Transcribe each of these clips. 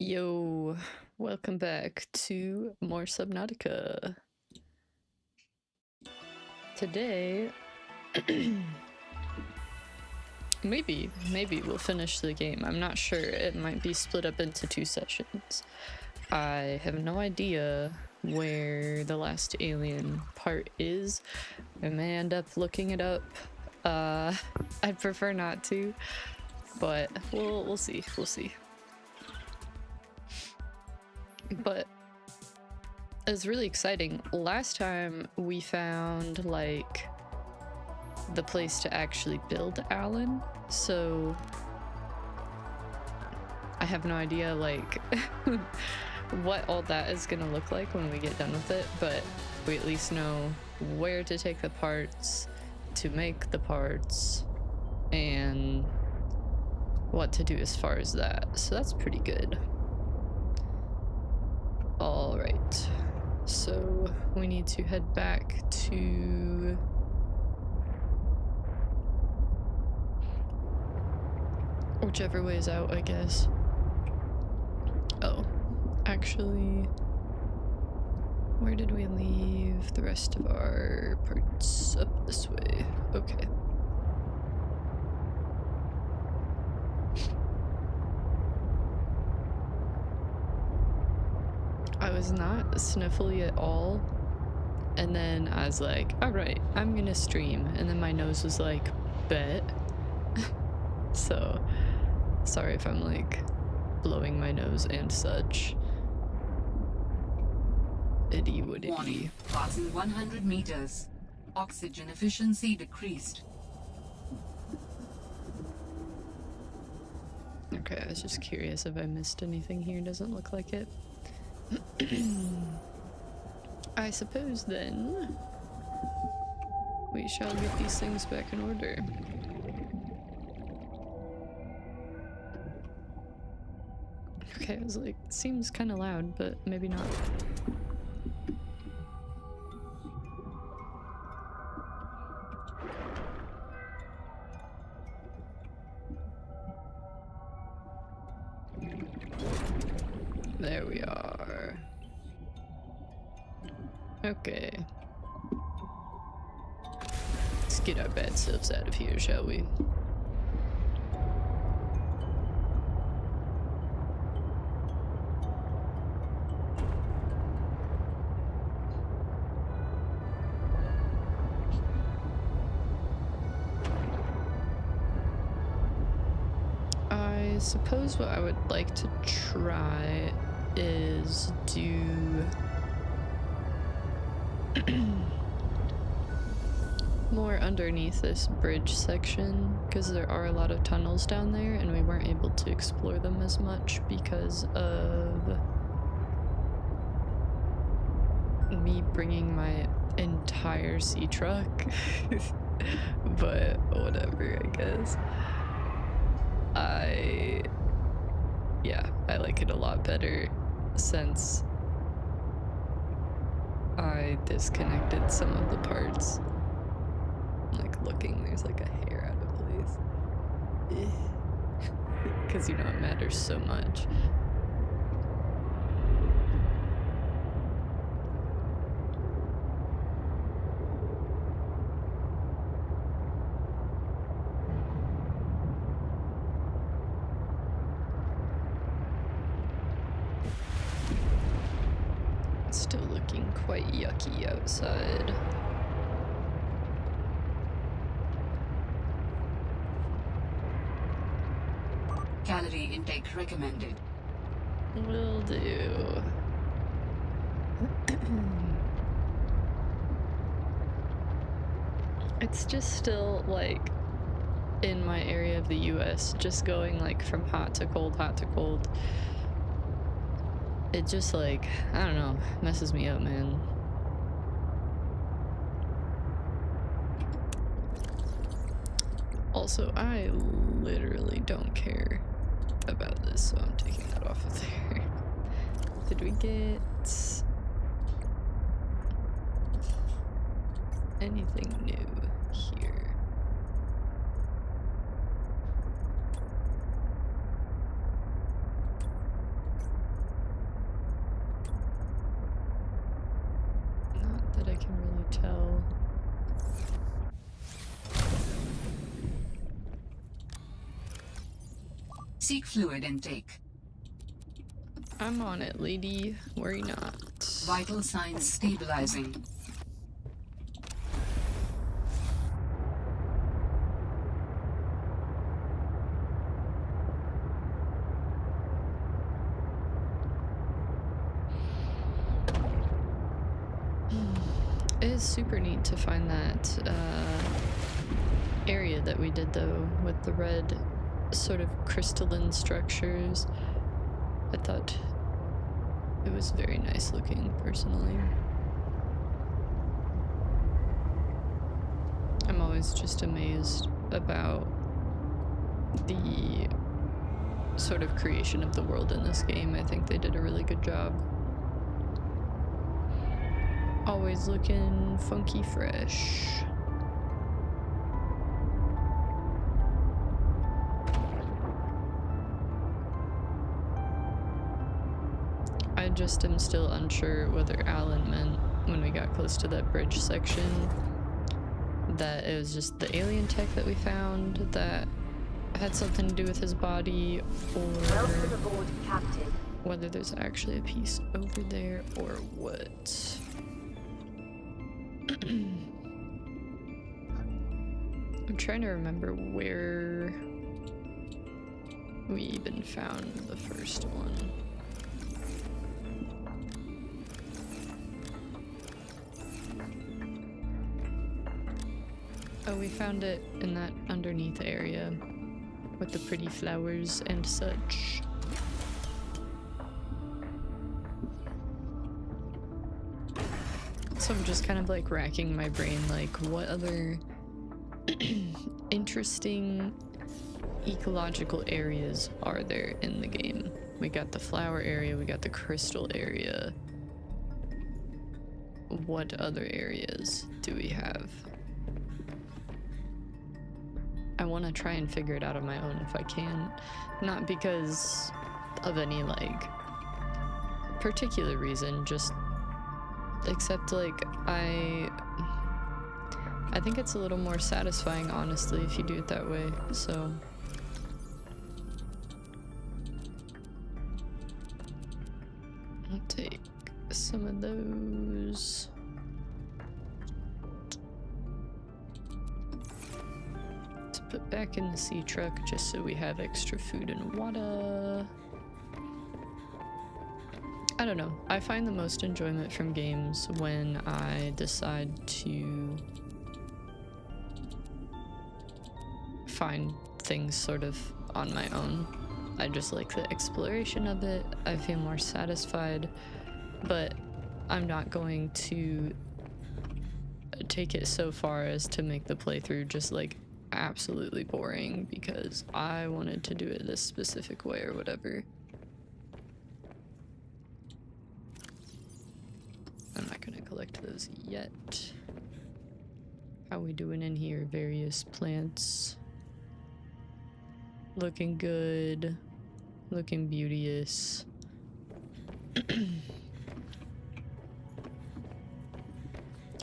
Yo, welcome back to more Subnautica. Today, maybe we'll finish the game. I'm not sure. It might be split up into 2 sessions. I have no idea where the last alien part is. I may end up looking it up. I'd prefer not to, but we'll see. We'll see. But it's really exciting. Last time we found like the place to actually build Alan, so I have no idea like what all that is gonna look like when we get done with it, but we at least know where to take the parts to make the parts and what to do as far as that, so that's pretty good. All right, so we need to head back to whichever way is out, I guess. Oh, actually, where did we leave the rest of our parts? Up this way. Okay. I was not sniffly at all, and then I was like, all right, I'm gonna stream, and then my nose was like, bet. So sorry if I'm like blowing my nose and such. Itty would it be. Passing 100 meters. Oxygen efficiency decreased. Okay, I was just curious if I missed anything here. Doesn't look like it. I suppose then we shall get these things back in order. Okay, I was like, seems kind of loud, but maybe not. There we are. Okay. Let's get our bad selves out of here, shall we? I suppose what I would like to try is do more underneath this bridge section, because there are a lot of tunnels down there and we weren't able to explore them as much because of me bringing my entire sea truck. But whatever, I guess. I like it a lot better since I disconnected some of the parts. Like looking, there's like a hair out of place. Because you know it matters so much. Still looking quite yucky outside. Calorie intake recommended. Will do. It's just still like in my area of the US, just going like from hot to cold, hot to cold. It just like, I don't know, messes me up, man. Also, I literally don't care about this, so I'm taking that off of there. Did we get anything new here? Seek fluid intake. I'm on it, lady. Worry not. Vital signs stabilizing. It is super neat to find that area that we did though, with the red sort of crystalline structures. I thought it was very nice looking, personally. I'm always just amazed about the sort of creation of the world in this game. I think they did a really good job. Always looking funky fresh. I just am still unsure whether Alan meant, when we got close to that bridge section, that it was just the alien tech that we found that had something to do with his body, or Welcome aboard, Captain. whether there's actually a piece over there or what. I'm trying to remember where we even found the first one. Oh, we found it in that underneath area with the pretty flowers and such. So I'm just kind of like racking my brain, like what other interesting ecological areas are there in the game? We got the flower area, we got the crystal area. What other areas do we have? I want to try and figure it out on my own if I can. Not because of any like particular reason, just except like I think it's a little more satisfying, honestly, if you do it that way. So I'll take some of those. To put back in the sea truck just so we have extra food and water. I don't know. I find the most enjoyment from games when I decide to find things sort of on my own. I just like the exploration of it. I feel more satisfied, but I'm not going to take it so far as to make the playthrough just like absolutely boring because I wanted to do it this specific way or whatever. I'm not gonna collect those yet. How we doing in here? Various plants. Looking good. Looking beauteous.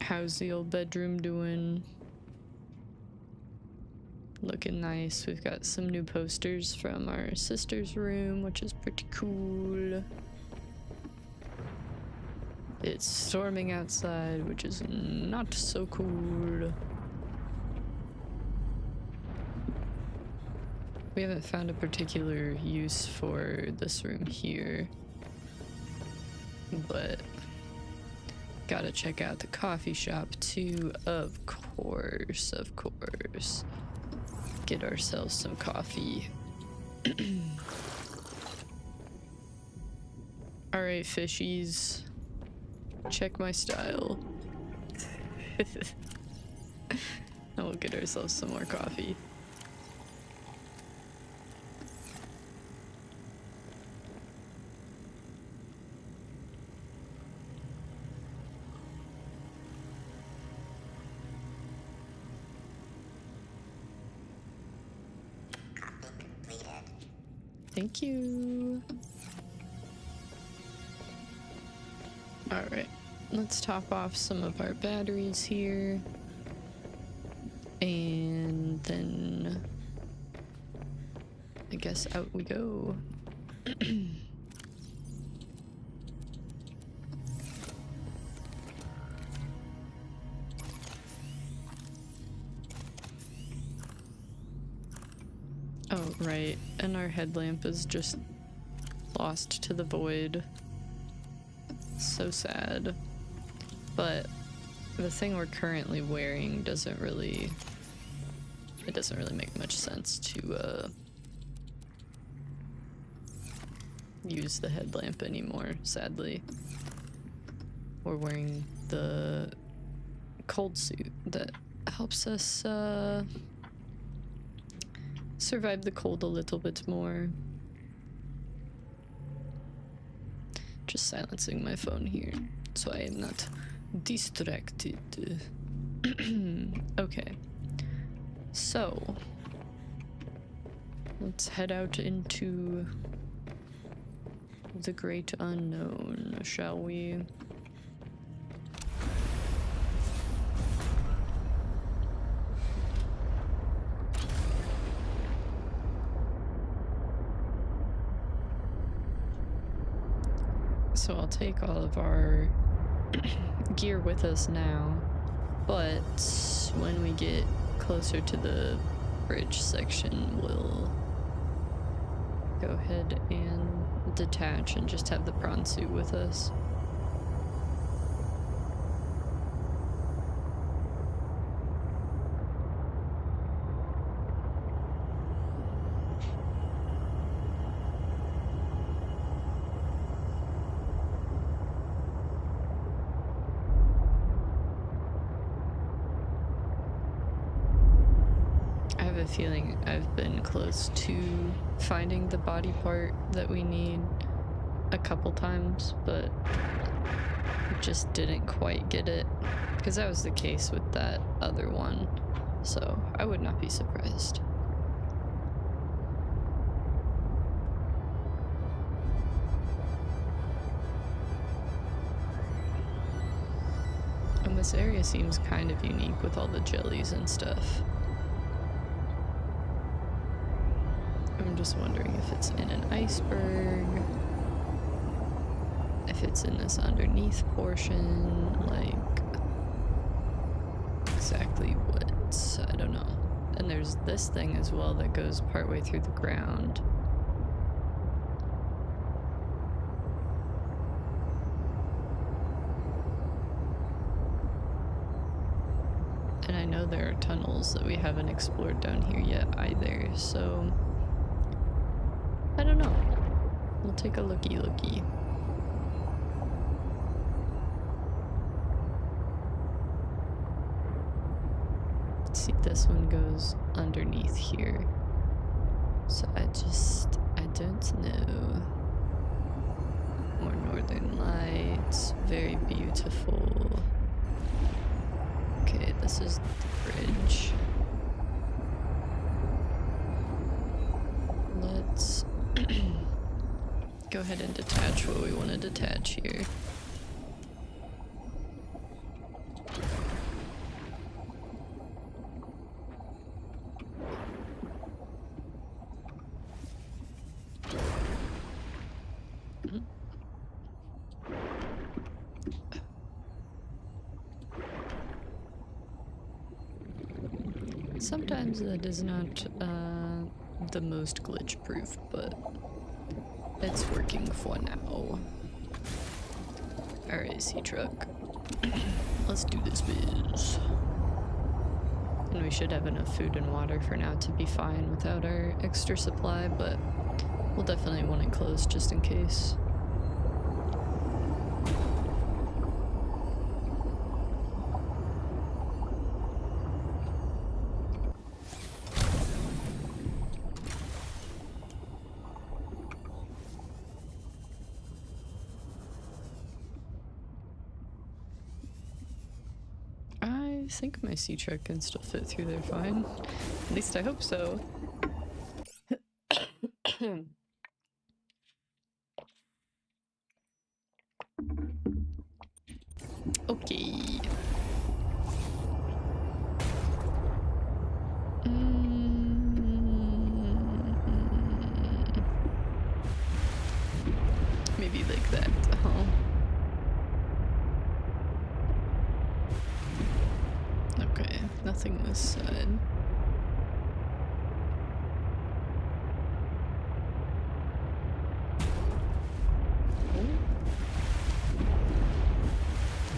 How's the old bedroom doing? Looking nice. We've got some new posters from our sister's room, which is pretty cool. It's storming outside, which is not so cool. We haven't found a particular use for this room here, but gotta check out the coffee shop too, of course, of course. Get ourselves some coffee. Alright, fishies. Check my style. And we'll get ourselves some more coffee. Thank you. Alright, let's top off some of our batteries here. And then I guess out we go. Oh, right. And our headlamp is just lost to the void. So sad. But the thing we're currently wearing doesn't really... It doesn't really make much sense to, use the headlamp anymore, sadly. We're wearing the cold suit that helps us, survive the cold a little bit more. Just silencing my phone here so I am not distracted. Okay. So, let's head out into the great unknown, shall we? So I'll take all of our gear with us now, but when we get closer to the bridge section, we'll go ahead and detach and just have the prawn suit with us. Feeling I've been close to finding the body part that we need a couple times, but just didn't quite get it, because that was the case with that other one, so I would not be surprised. And this area seems kind of unique with all the jellies and stuff. I'm just wondering if it's in an iceberg, if it's in this underneath portion, like exactly what, I don't know. And there's this thing as well that goes partway through the ground. And I know there are tunnels that we haven't explored down here yet either, so I don't know. We'll take a looky-looky. Let's see, this one goes underneath here. So I don't know. More northern lights, very beautiful. Okay, this is the bridge. Let's go ahead and detach what we want to detach here. Sometimes that is not the most glitch proof, but it's working for now. Alright, sea truck. Let's do this biz. And we should have enough food and water for now to be fine without our extra supply, but we'll definitely want it close just in case. I think my sea truck can still fit through there fine. At least I hope so. Okay. Nothing this side.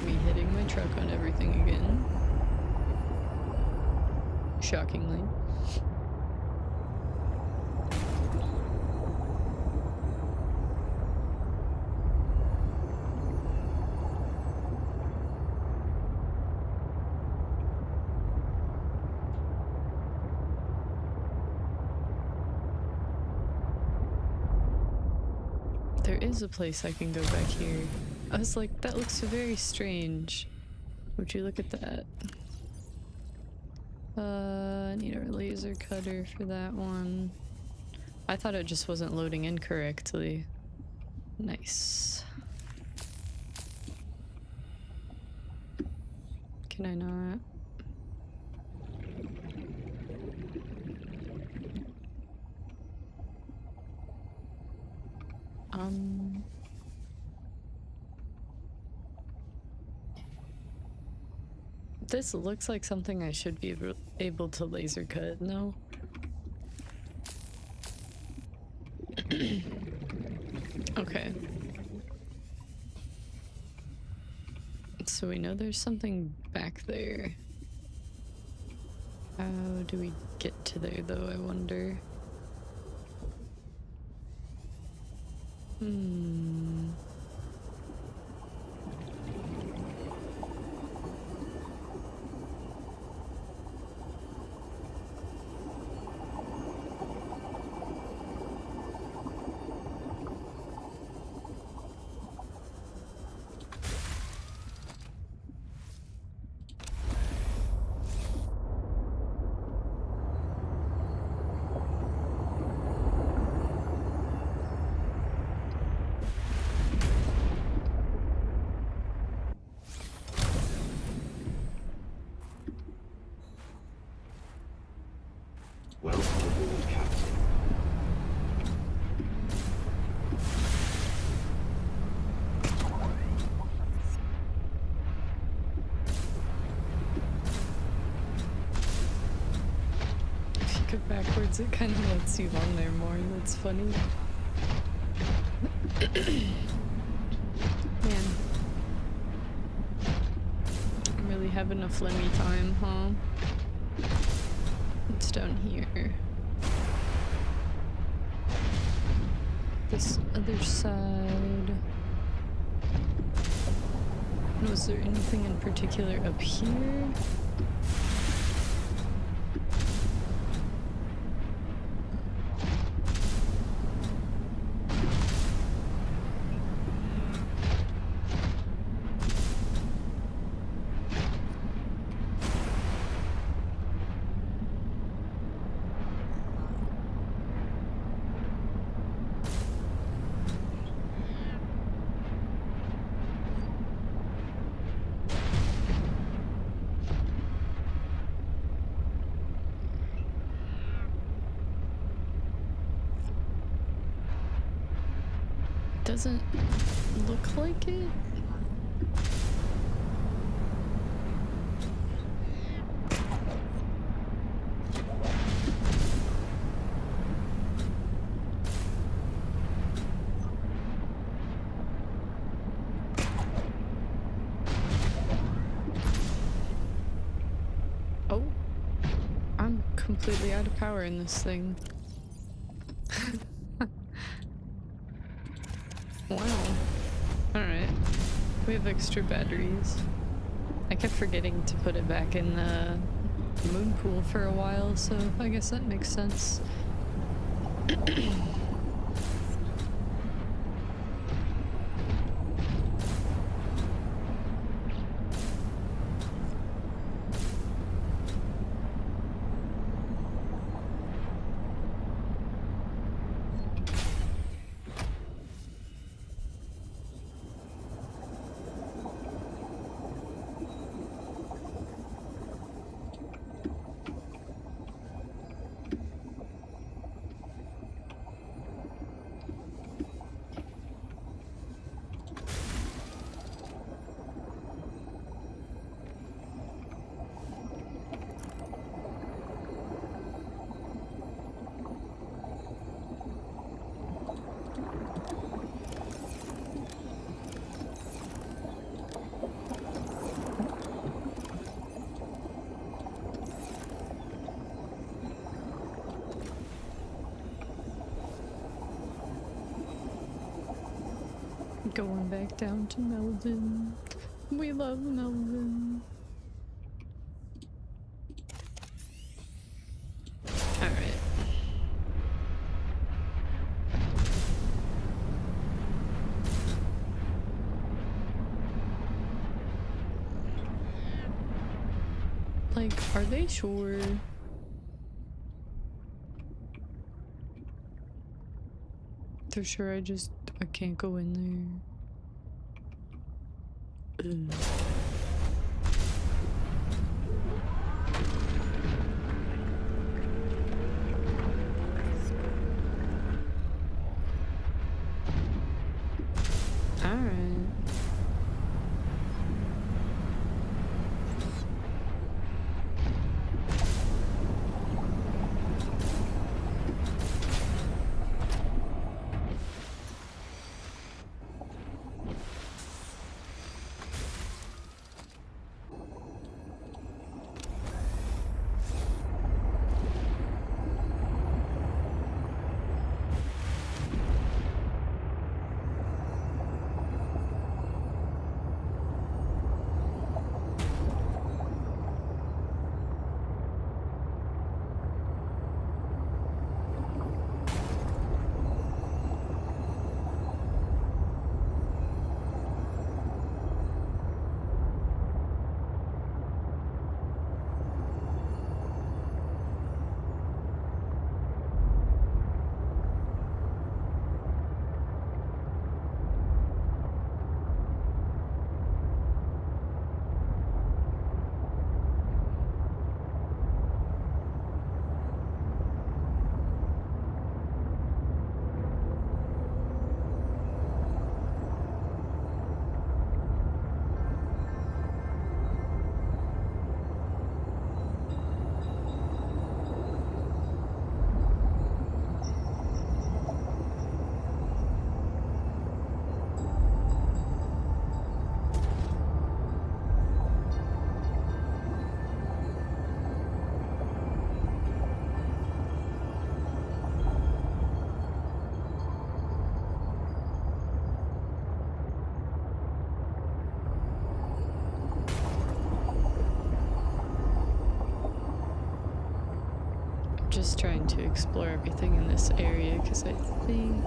Me hitting my truck on everything again. Shockingly. There is a place I can go back here. I was like, that looks very strange. Would you look at that? I need a laser cutter for that one. I thought it just wasn't loading incorrectly. Nice. Can I not? This looks like something I should be able to laser cut, no? Okay. So we know there's something back there. How do we get to there, though, I wonder? Welcome aboard, Captain. If you go backwards, it kind of lets you on there more. That's funny. Man. I'm really having a flimmy time, huh? It's down here. This other side. Was there anything in particular up here? Doesn't look like it. Oh, I'm completely out of power in this thing. Wow. Alright. We have extra batteries. I kept forgetting to put it back in the moon pool for a while, so I guess that makes sense. Going back down to Melvin. We love Melvin. Alright. Like, are they sure? They're sure I can't go in there. Ugh. Alright. Just trying to explore everything in this area because I think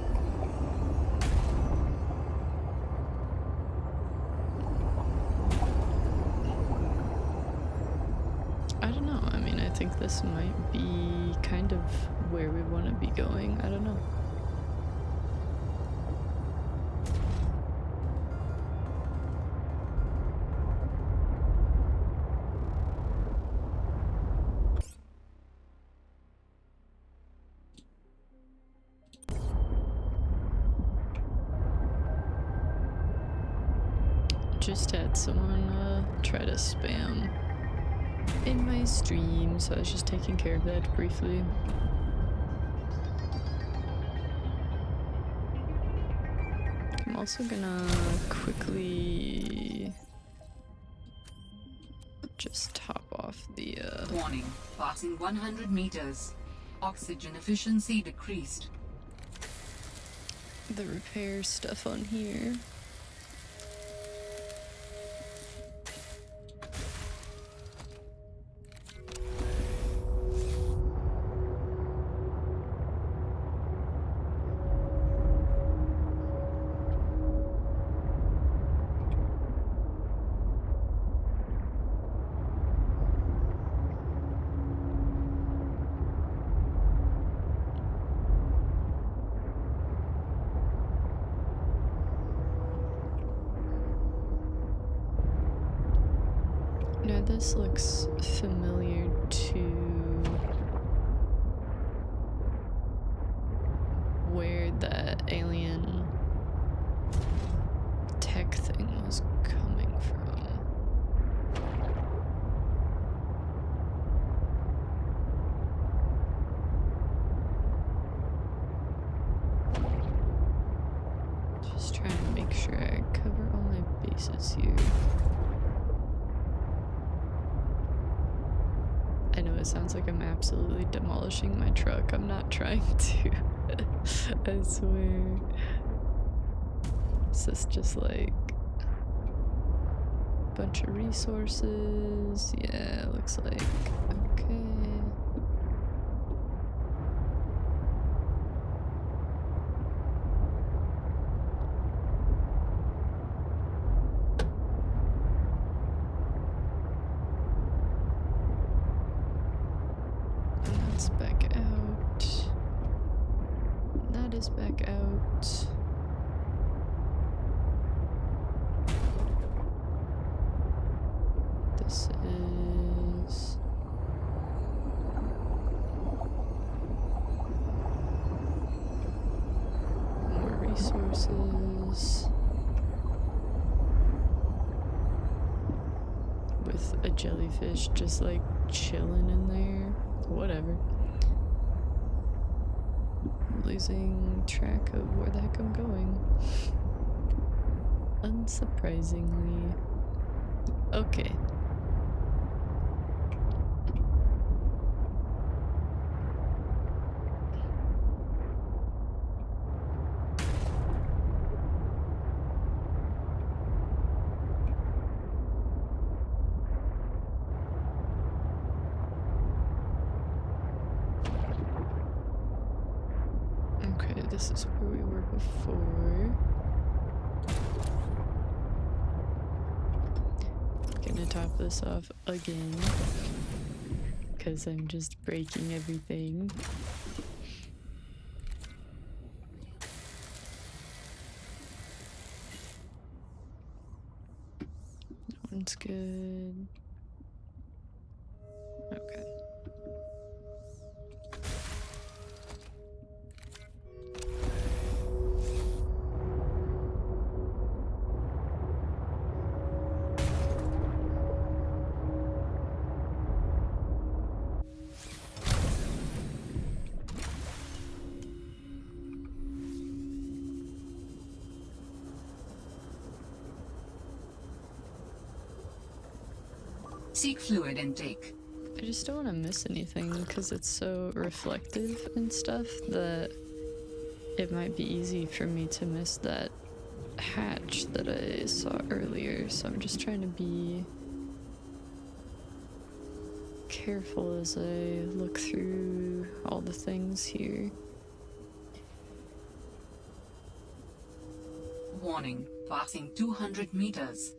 I don't know. I mean, I think this might be kind of where we want to be going. I don't know. Just had someone try to spam in my stream, so I was just taking care of that briefly. I'm also gonna quickly just top off the Warning. Passing 100 meters. Oxygen efficiency decreased. the repair stuff on here. Now this looks familiar to where that alien tech thing was coming from. Just trying to make sure I cover all my bases here. I know it sounds like I'm absolutely demolishing my truck. I'm not trying to. I swear. Is this just like a bunch of resources? Yeah, looks like. Okay. That's back out. That is back out. This is more resources with a jellyfish just like chilling in there. Whatever. Losing track of where the heck I'm going. Unsurprisingly. Okay. Okay, this is where we were before. Gonna top this off again because I'm just breaking everything. That one's good. Okay. Seek fluid intake. I just don't want to miss anything because it's so reflective and stuff that it might be easy for me to miss that hatch that I saw earlier. So I'm just trying to be careful as I look through all the things here. Warning, passing 200 meters.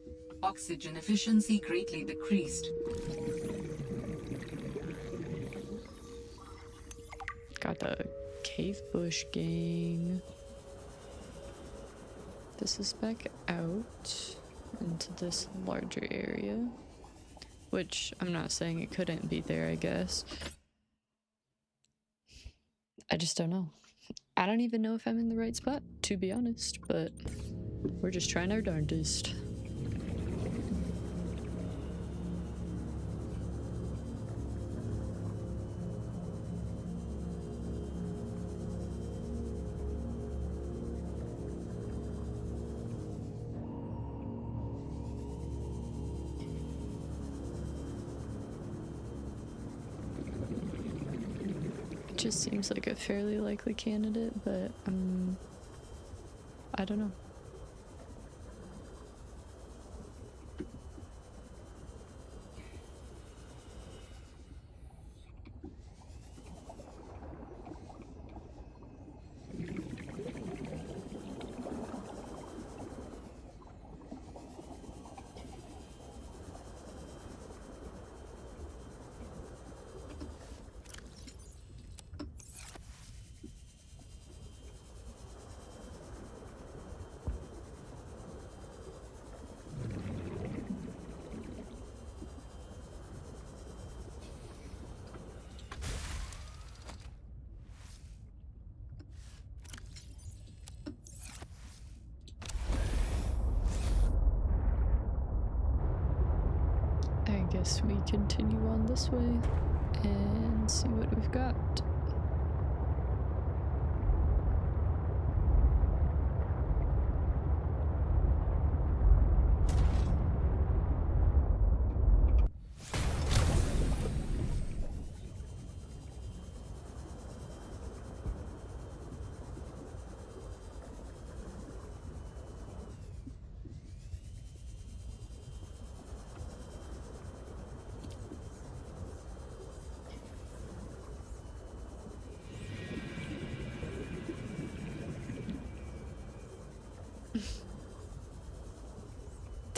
Oxygen efficiency greatly decreased. Got the cave bush gang. This is back out into this larger area, which I'm not saying it couldn't be there, I guess. I just don't know. I don't even know if I'm in the right spot, to be honest, but we're just trying our darndest. Just seems like a fairly likely candidate, but I don't know. I guess we continue on this way and see what we've got.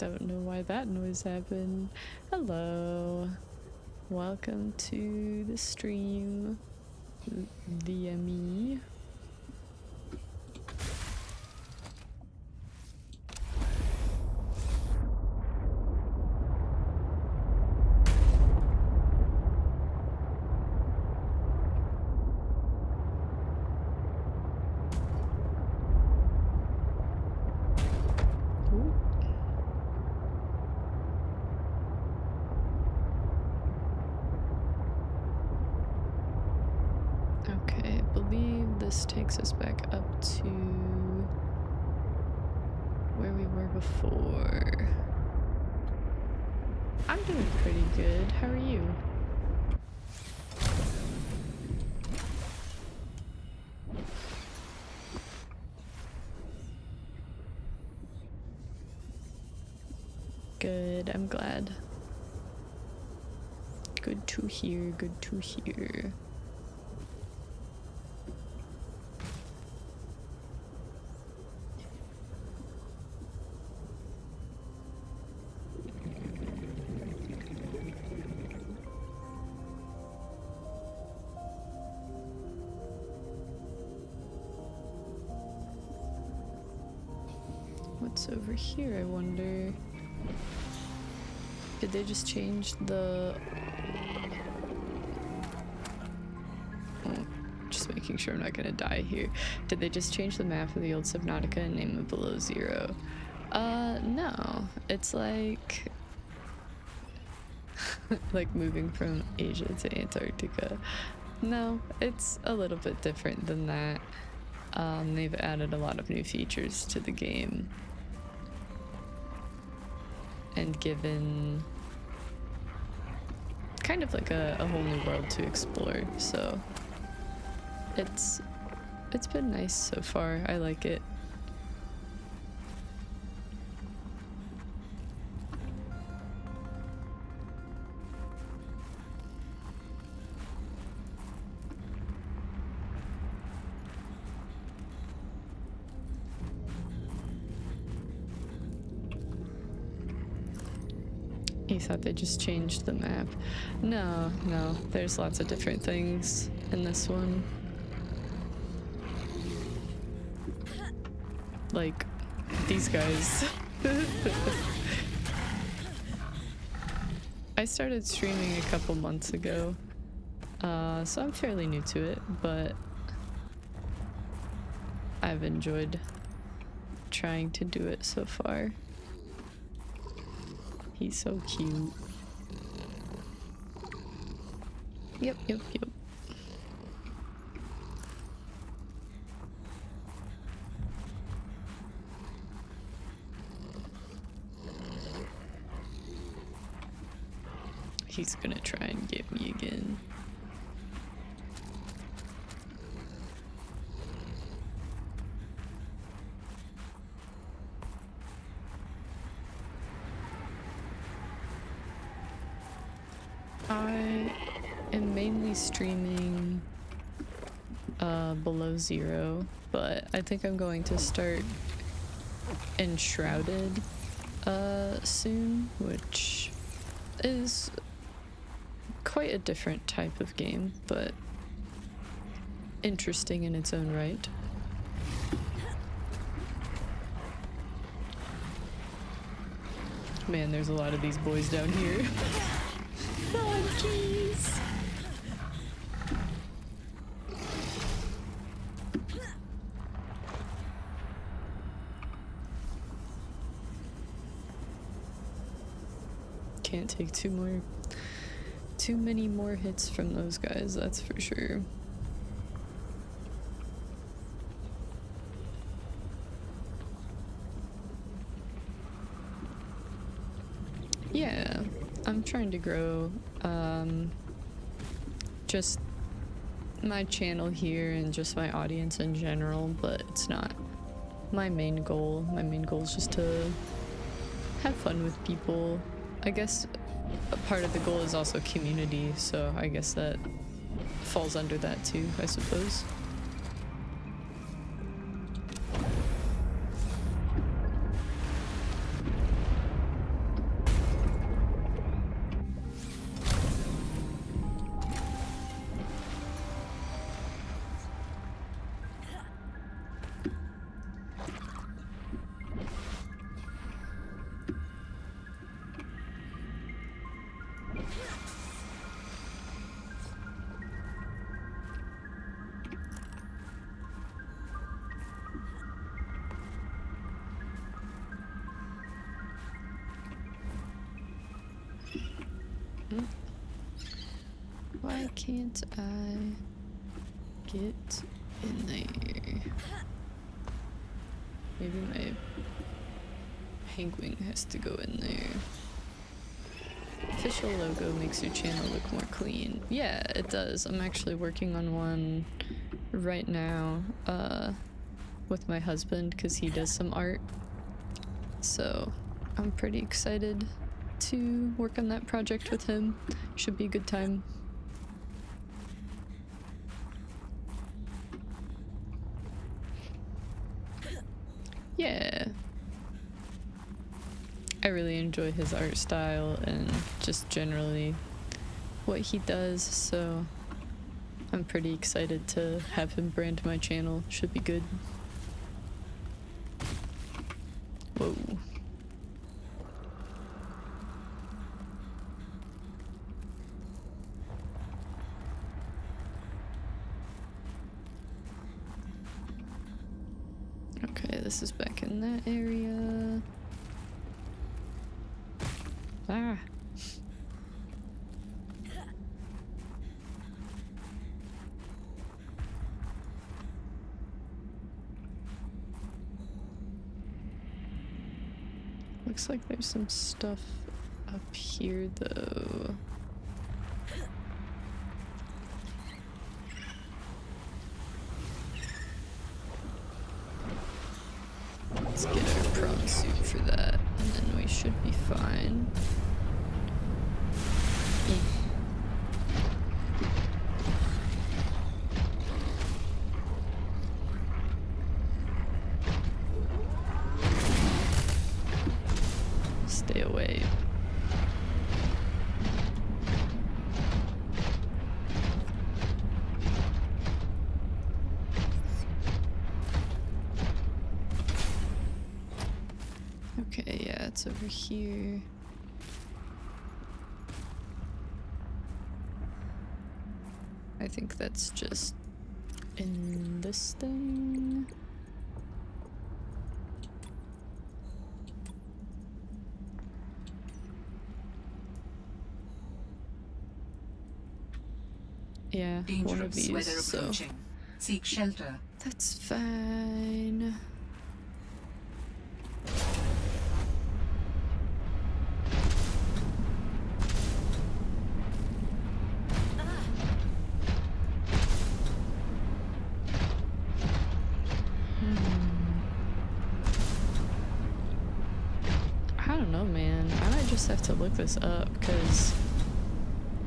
Don't know why that noise happened. Hello. Welcome to the stream via me. Okay, I believe this takes us back up to where we were before. I'm doing pretty good. How are you? Good, I'm glad. Good to hear, good to hear. What's over here, I wonder? Did they just change the... Oh, just making sure I'm not gonna die here. Did they just change the map of the old Subnautica and name it Below Zero? No. It's like... like moving from Asia to Antarctica. No, it's a little bit different than that. They've added a lot of new features to the game. And given kind of like a whole new world to explore, so it's been nice so far. I like it. You thought they just changed the map? No, there's lots of different things in this one. Like, these guys. I started streaming a couple months ago, so I'm fairly new to it, but I've enjoyed trying to do it so far. He's so cute. Yep. He's gonna try and get me again. I am mainly streaming Below Zero, but I think I'm going to start Enshrouded soon, which is quite a different type of game, but interesting in its own right. Man, there's a lot of these boys down here. Oh, jeez. Can't take too many more hits from those guys, that's for sure. Yeah, I'm trying to grow just my channel here and just my audience in general, but it's not my main goal. My main goal is just to have fun with people. I guess a part of the goal is also community, so I guess that falls under that too, I suppose. Why can't I get in there? Maybe my penguin has to go in there. Official logo makes your channel look more clean. Yeah, it does. I'm actually working on one right now with my husband because he does some art. So I'm pretty excited to work on that project with him. Should be a good time. Yeah. I really enjoy his art style and just generally what he does, so I'm pretty excited to have him brand my channel. Should be good. Whoa. Okay, this is back in that area. Ah. Looks like there's some stuff up here though. Let's get our prawn suit for that, and then we should be fine. Stay away. Okay, yeah, it's over here. I think that's just in this thing. Yeah, one of Dangerous weather these, so approaching. Seek shelter. that's fine. I don't know, man. I might just have to look this up because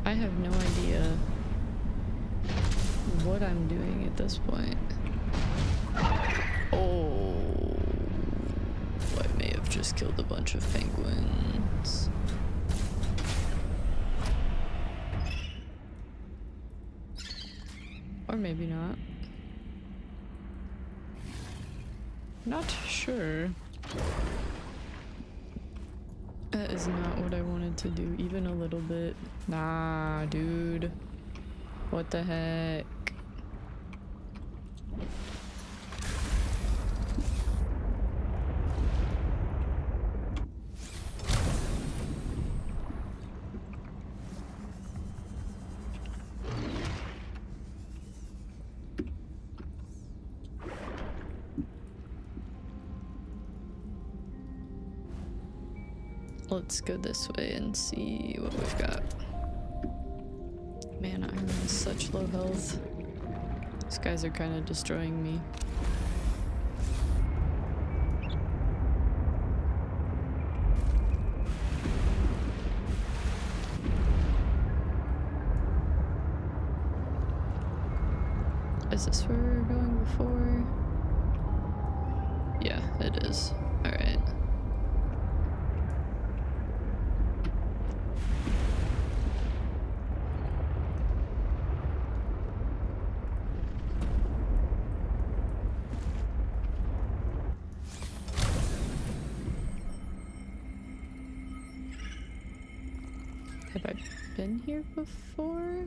I have no idea what I'm doing at this point. Oh, I may have just killed a bunch of penguins. Or maybe not. Not sure. That is not what I wanted to do, even a little bit. Nah, dude. What the heck? Let's go this way and see what we've got. Man, I'm in such low health. These guys are kind of destroying me. Is this where we were going before? Yeah, it is. Alright. Have I been here before?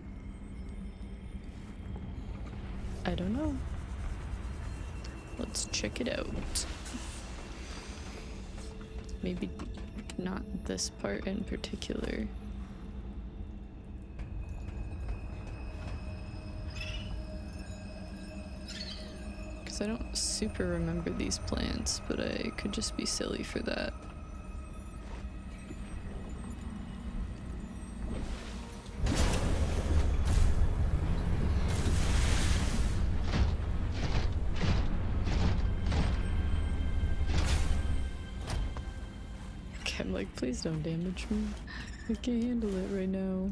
I don't know. Let's check it out. Maybe not this part in particular. because I don't super remember these plants, but I could just be silly for that. I'm like, please don't damage me. I can't handle it right now.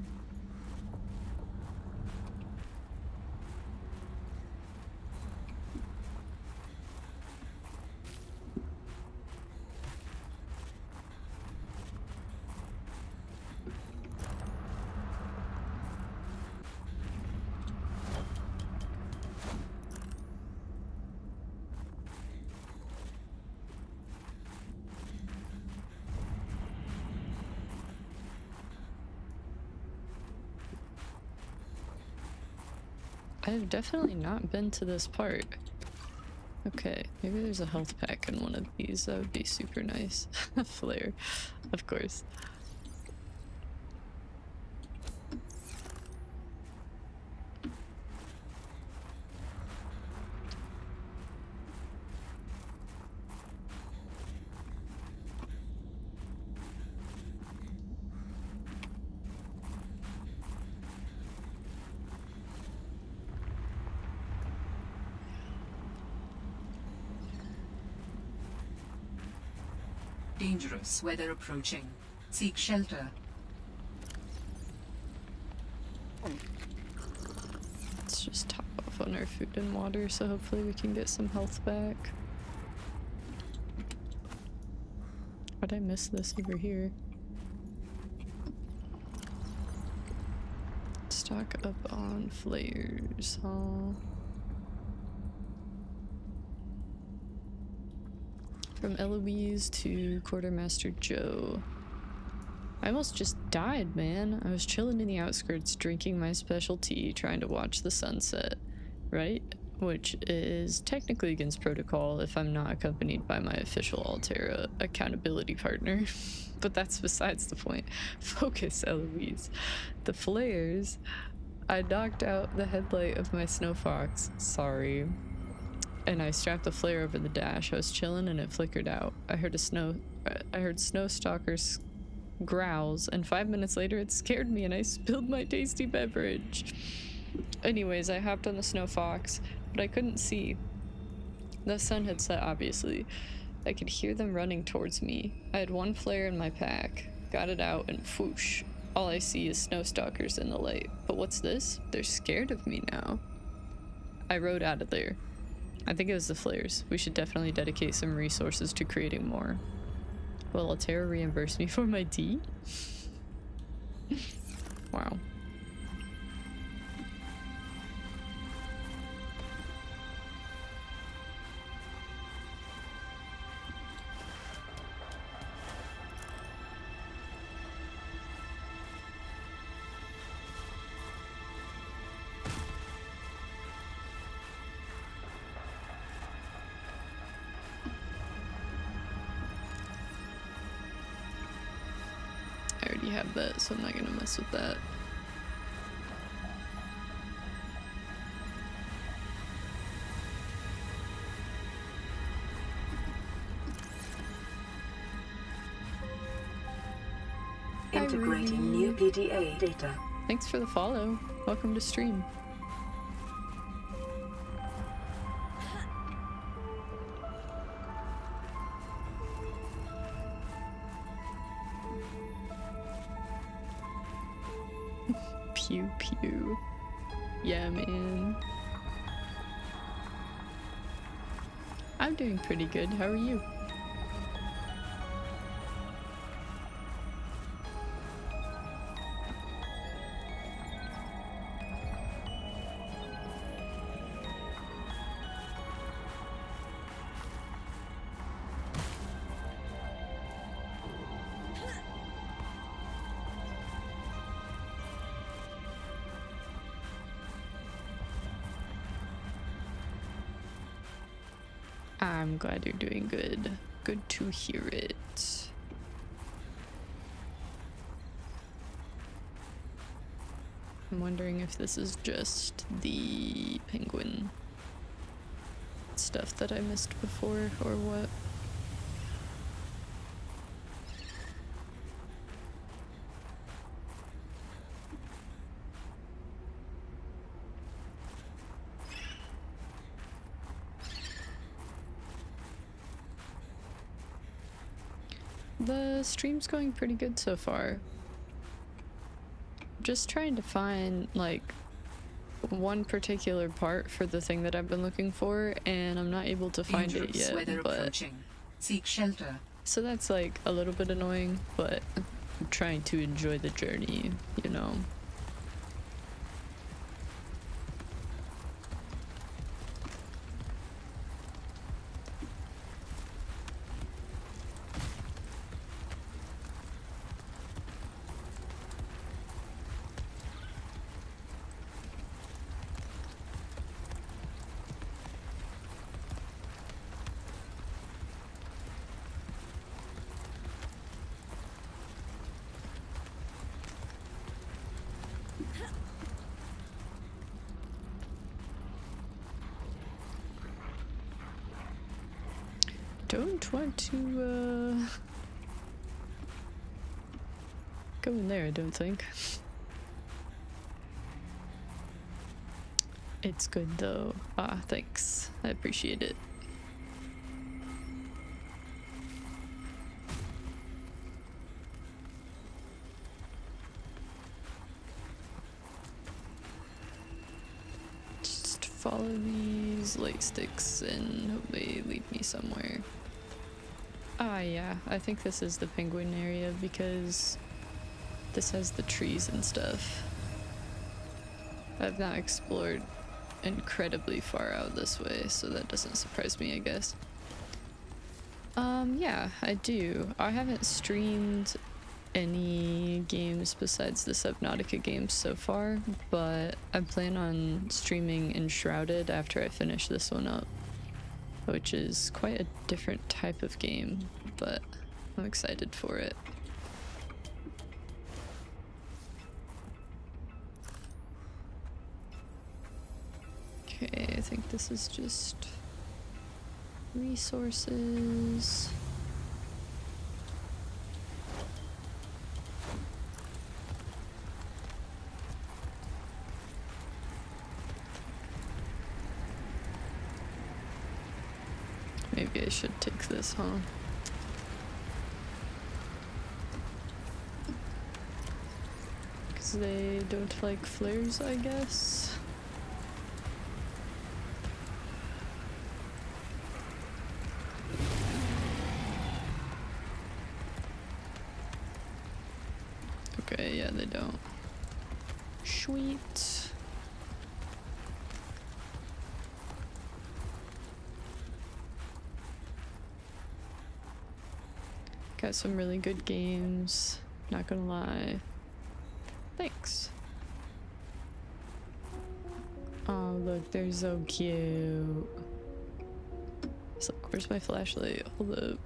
I've definitely not been to this part. Okay, maybe there's a health pack in one of these. That would be super nice. A flare, of course. Dangerous weather approaching. Seek shelter. Let's just top off on our food and water, so hopefully we can get some health back. How'd I miss this over here? Stock up on flares, huh? From Eloise to Quartermaster Joe. I almost just died, man. I was chilling in the outskirts, drinking my special tea, trying to watch the sunset, right? Which is technically against protocol if I'm not accompanied by my official Altera accountability partner. But that's besides the point. Focus, Eloise. The flares. I knocked out the headlight of my Snow Fox. Sorry. And I strapped the flare over the dash. I was chilling and it flickered out. I heard snow stalkers growls, and 5 minutes later it scared me and I spilled my tasty beverage. Anyways, I hopped on the Snow Fox, but I couldn't see. The sun had set, obviously. I could hear them running towards me. I had one flare in my pack. Got it out and whoosh. All I see is snow stalkers in the light. But what's this? They're scared of me now. I rode out of there. I think it was the flares. We should definitely dedicate some resources to creating more. Will Altera reimburse me for my D? Wow. I already have that, so I'm not gonna mess with that. Integrating new PDA data. Thanks for the follow. Welcome to stream. Pew pew. Yeah, man. I'm doing pretty good. How are you? I'm glad you're doing good. Good to hear it. I'm wondering if this is just the penguin. stuff that I missed before or what. The stream's going pretty good so far. Just trying to find like one particular part for the thing that I've been looking for, and I'm not able to find it Dangerous yet. weather But approaching. Seek shelter. so that's like a little bit annoying, but I'm trying to enjoy the journey, you know. Don't want to go in there, I don't think. It's good though. Ah, thanks. I appreciate it. Just follow these light sticks and hope they lead me somewhere. Ah, yeah, I think this is the penguin area because this has the trees and stuff. I've not explored incredibly far out this way, so that doesn't surprise me, I guess. Yeah, I do. I haven't streamed any games besides the Subnautica games so far, but I plan on streaming Enshrouded after I finish this one up, which is quite a different type of game, but I'm excited for it. Okay, I think this is just resources. Maybe I should take this, huh? Because they don't like flares, I guess. Okay, yeah, they don't. Sweet. Got some really good games, not gonna lie. Thanks. Oh, look, they're so cute. It's like, where's my flashlight? Hold up.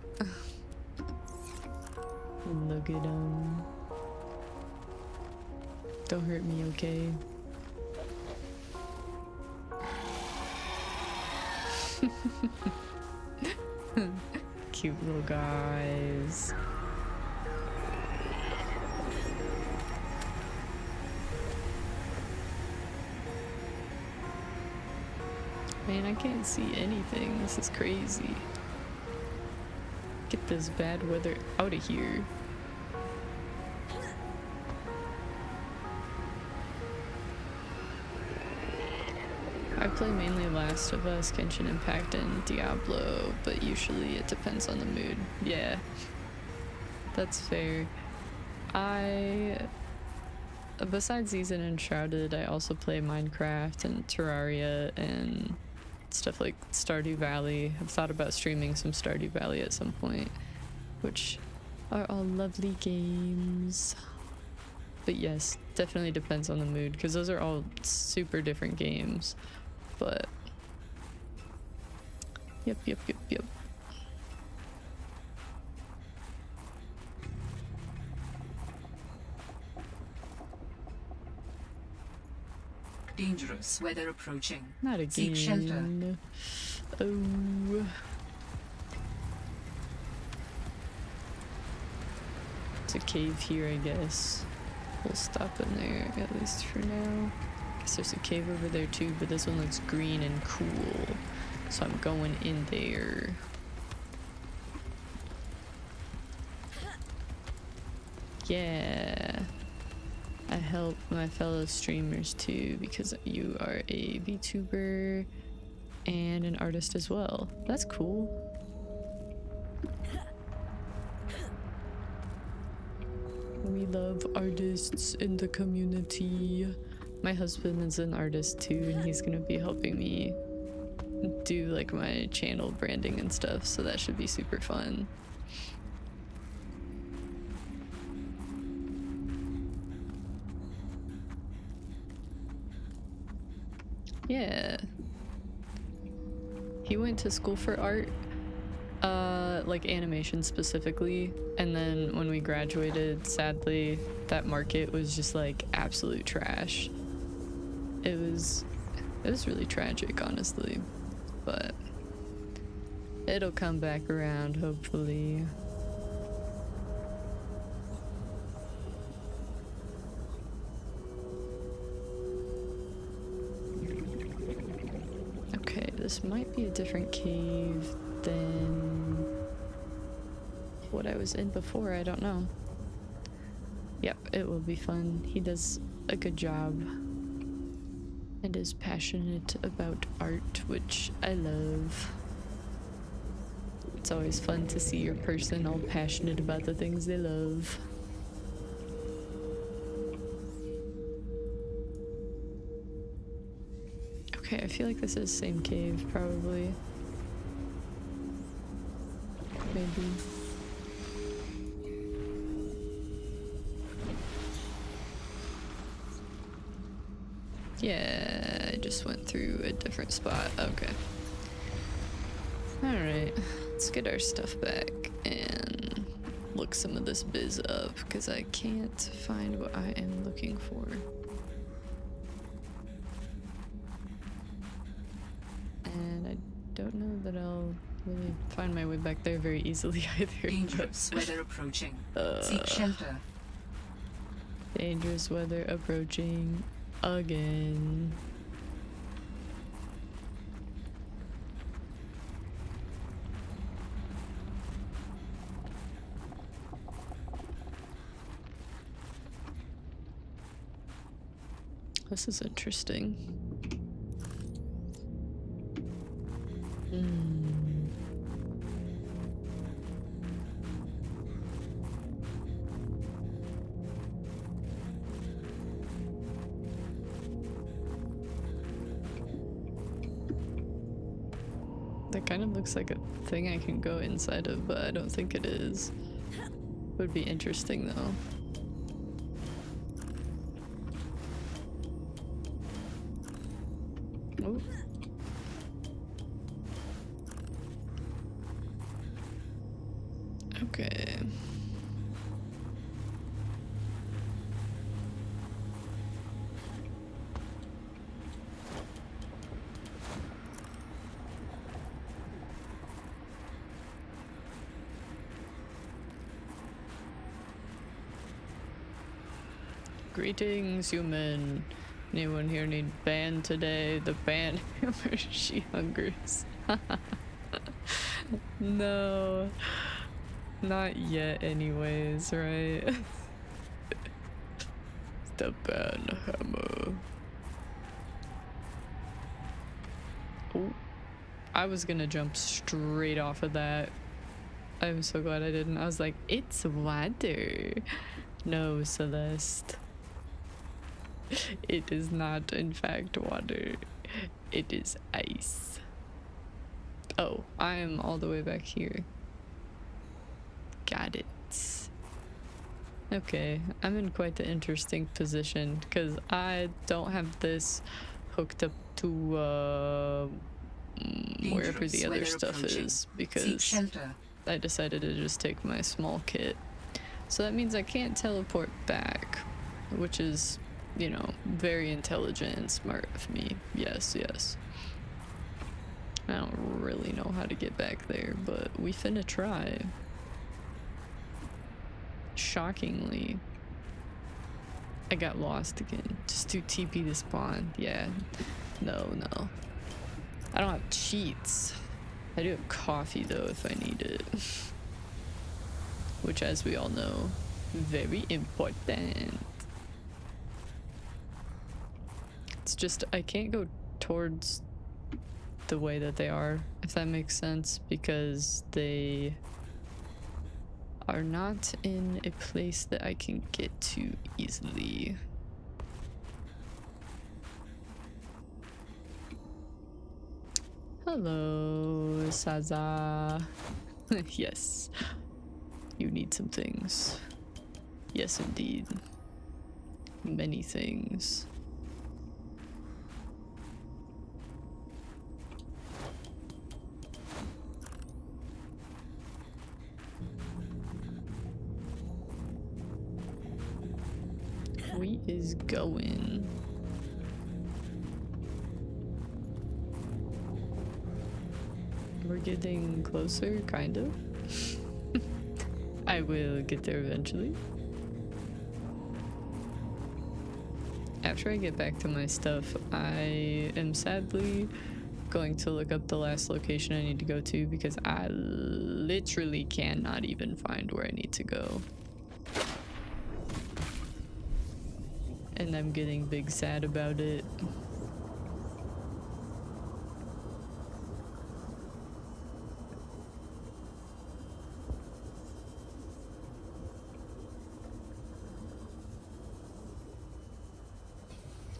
Look at them. Don't hurt me, okay? Cute little guys. Man, I can't see anything. This is crazy. Get this bad weather out of here. I play mainly Last of Us, Genshin Impact, and Diablo, but usually it depends on the mood. Yeah, that's fair. Besides these and Enshrouded, I also play Minecraft and Terraria and stuff like Stardew Valley. I've thought about streaming some Stardew Valley at some point, which are all lovely games. But yes, definitely depends on the mood, because those are all super different games. But yep. Dangerous weather approaching. Not again. Seek shelter. Oh. It's a cave here, I guess. We'll stop in there, at least for now. Guess there's a cave over there too, but this one looks green and cool. So I'm going in there. Yeah. I help my fellow streamers too, because you are a VTuber and an artist as well. That's cool. We love artists in the community. My husband is an artist too, and he's gonna be helping me do like my channel branding and stuff, so that should be super fun. Yeah. He went to school for art, like animation specifically, and then when we graduated, sadly, that market was just like absolute trash. It was really tragic, honestly, but it'll come back around, hopefully. Okay, this might be a different cave than what I was in before, I don't know. Yep, it will be fun. He does a good job and is passionate about art, which I love. It's always fun to see your person all passionate about the things they love. Okay, I feel like this is the same cave, probably. Maybe. Yeah, I just went through a different spot. Okay. Alright, let's get our stuff back and look some of this biz up, because I can't find what I am looking for. And I don't know that I'll really find my way back there very easily either. Dangerous weather approaching. Seek shelter. Dangerous weather approaching again. This is interesting. That kind of looks like a thing I can go inside of, but I don't think it is. Would be interesting though. Oh. Okay. Greetings, human. Anyone here need band today? The band hammer she hungers. No. Not yet anyways, right? The band hammer. Oh. I was gonna jump straight off of that. I'm so glad I didn't. I was like, it's water. No, Celeste. It is not, in fact, water. It is ice. Oh, I am all the way back here. Got it. Okay, I'm in quite the interesting position because I don't have this hooked up to wherever the other stuff is, because I decided to just take my small kit. So that means I can't teleport back, which is, you know, very intelligent and smart of me. Yes, yes. I don't really know how to get back there, but we finna try. Shockingly, I got lost again. Just do TP to spawn. Yeah. No. I don't have cheats. I do have coffee though if I need it. Which, as we all know, very important. It's just I can't go towards the way that they are, if that makes sense, because they are not in a place that I can get to easily. Hello, Saza. Yes, you need some things. Yes, indeed. Many things. We is going. We're getting closer, kind of. I will get there eventually. After I get back to my stuff, I am sadly going to look up the last location I need to go to because I literally cannot even find where I need to go. And I'm getting big sad about it.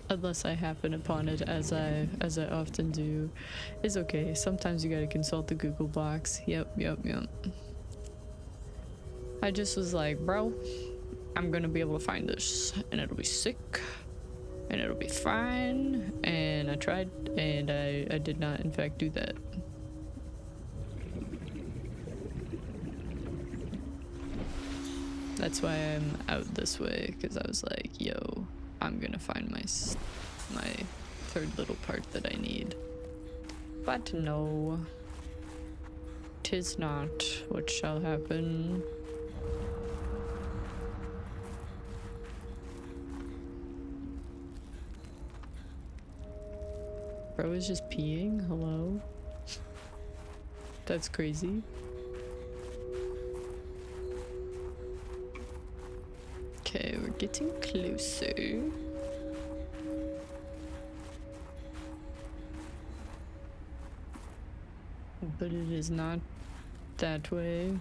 Unless I happen upon it, as I often do. It's okay. Sometimes you gotta consult the Google box. Yep. I just was like, bro, I'm gonna be able to find this, and it'll be sick, and it'll be fine. And I tried, and I did not, in fact, do that. That's why I'm out this way, because I was like, yo, I'm gonna find my third little part that I need. But no, 'tis not what shall happen. Bro is just peeing? Hello? That's crazy. Okay, we're getting closer. But it is not that way.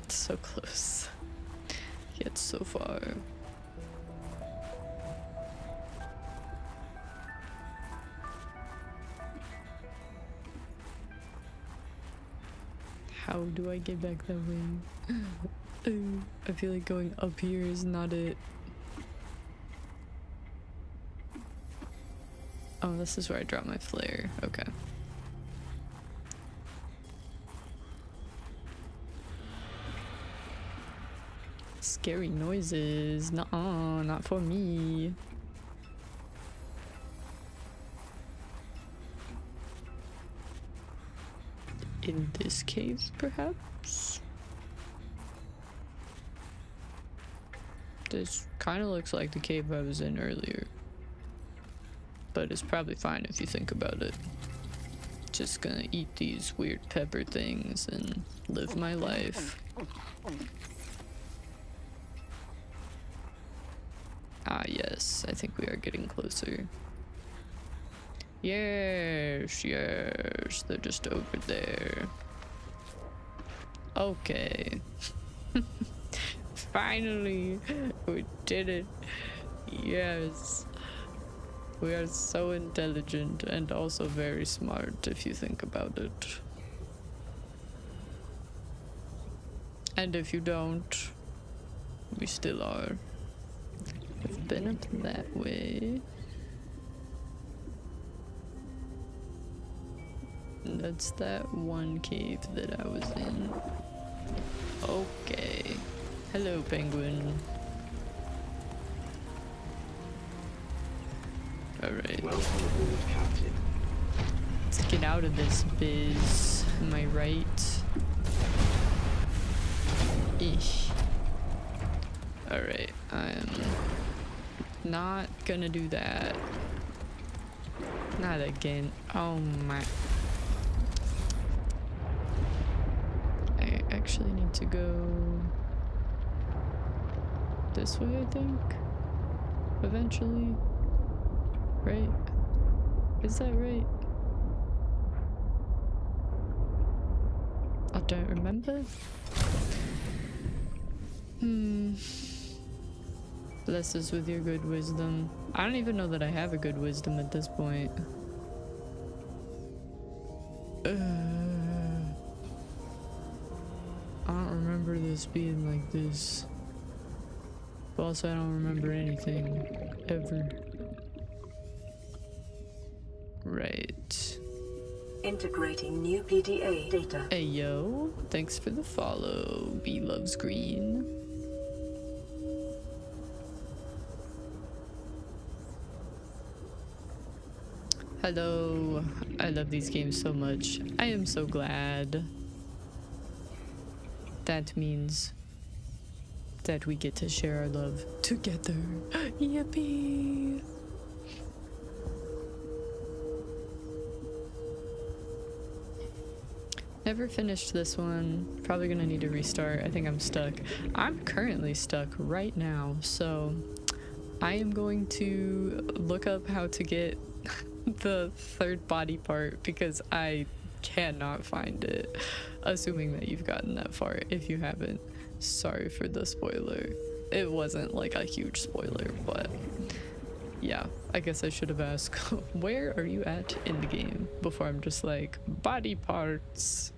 It's so close. Yet so far. How do I get back that way? I feel like going up here is not it. Oh, this is where I drop my flare. Okay. Scary noises. Nuh-uh, not for me. In this cave, perhaps? This kind of looks like the cave I was in earlier. But it's probably fine if you think about it. Just gonna eat these weird pepper things and live my life. Ah, yes, I think we are getting closer. Yes, they're just over there. Okay. Finally, we did it. Yes. We are so intelligent and also very smart if you think about it. And if you don't, we still are. We've been up that way. That's that one cave that I was in. Okay. Hello, penguin. Welcome aboard, Captain. Let's get out of this biz. Am I right? Eesh. Alright, I'm not gonna do that. Not again. Oh my. I actually need to go this way, I think. Eventually. Right? Is that right? I don't remember. Bless us with your good wisdom. I don't even know that I have a good wisdom at this point. I don't remember this being like this. But also I don't remember anything. Ever. Right. Integrating new PDA data. Hey yo, thanks for the follow. B loves green. Hello. I love these games so much. I am so glad. That means that we get to share our love together. Yippee! Never finished this one. Probably gonna need to restart. I think I'm stuck. I'm currently stuck right now, so I am going to look up how to get the third body part because I cannot find it. Assuming that you've gotten that far. If you haven't, sorry for the spoiler. It wasn't like a huge spoiler, but yeah, I guess I should have asked, where are you at in the game? Before I'm just like, body parts.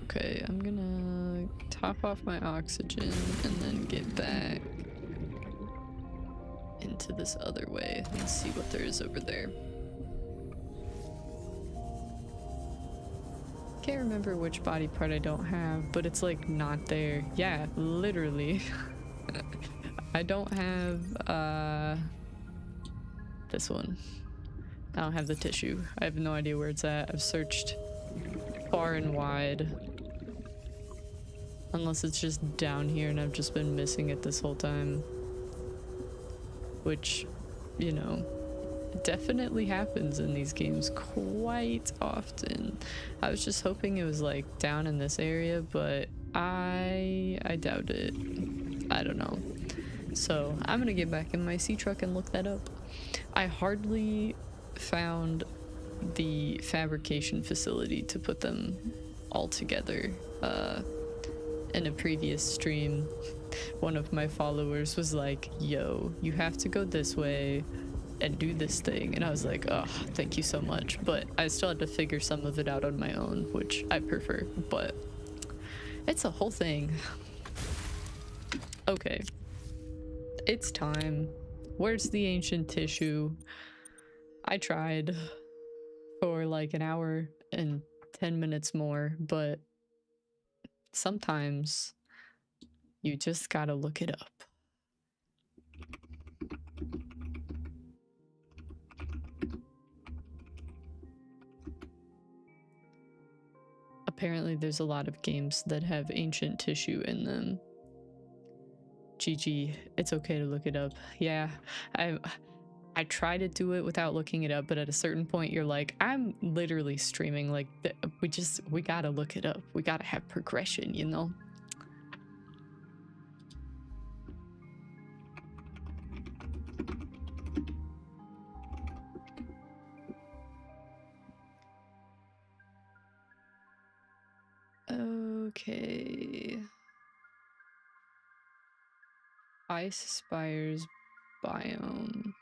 Okay, I'm gonna top off my oxygen and then get back into this other way and see what there is over there. Can't remember which body part I don't have, but it's like not there. Yeah, literally. I don't have this one. I don't have the tissue. I have no idea where it's at. I've searched far and wide. Unless it's just down here and I've just been missing it this whole time. Which, you know, definitely happens in these games quite often. I was just hoping it was like down in this area, but I doubt it. I don't know. So I'm gonna get back in my sea truck and look that up. I hardly found the fabrication facility to put them all together. In a previous stream, one of my followers was like, yo, you have to go this way and do this thing, and I was like, oh, thank you so much, but I still had to figure some of it out on my own, which I prefer, but it's a whole thing. Okay, it's time. Where's the ancient tissue? I tried for like an hour and 10 minutes more, but sometimes you just gotta look it up. Apparently there's a lot of games that have ancient tissue in them. GG, it's okay to look it up. Yeah, I try to do it without looking it up, but at a certain point you're like, I'm literally streaming, like, we gotta look it up. We gotta have progression, you know? Okay. Ice Spires biome.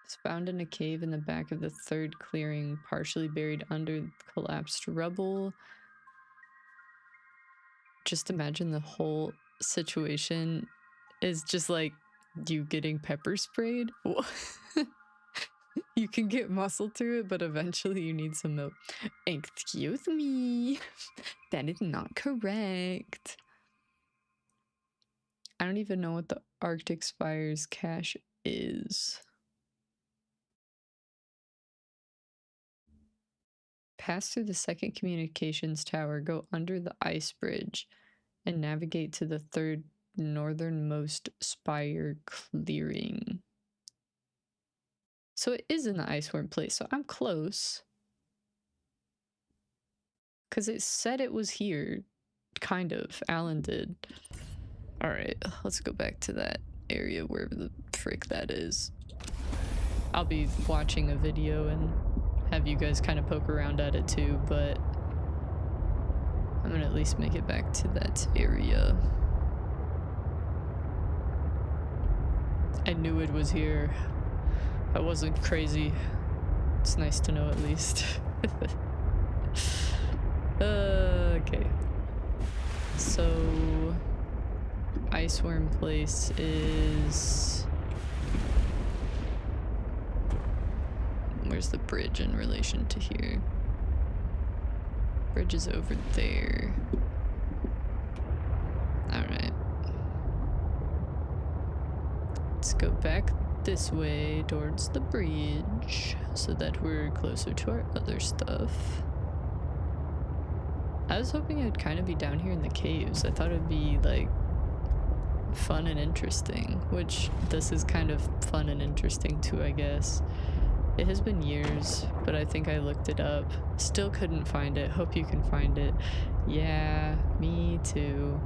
It's found in a cave in the back of the third clearing, partially buried under collapsed rubble. Just imagine the whole situation is just like you getting pepper sprayed. You can get muscle through it, but eventually you need some milk. Excuse me. That is not correct. I don't even know what the Arctic Spire's cache is. Pass through the second communications tower, go under the ice bridge, and navigate to the third northernmost spire clearing. So it is in the iceworm place, so I'm close. Because it said it was here. Kind of. Alan did. Alright, let's go back to that area wherever the frick that is. I'll be watching a video and have you guys kind of poke around at it too, but I'm gonna at least make it back to that area. I knew it was here. I wasn't crazy. It's nice to know at least. Okay. So, Iceworm Place is... Where's the bridge in relation to here? Bridge is over there. Alright. Let's go back this way towards the bridge so that we're closer to our other stuff. I was hoping it would kind of be down here in the caves. I thought it would be like fun and interesting, which this is kind of fun and interesting too, I guess. It has been years, but I think I looked it up. Still couldn't find it. Hope you can find it. Yeah, me too.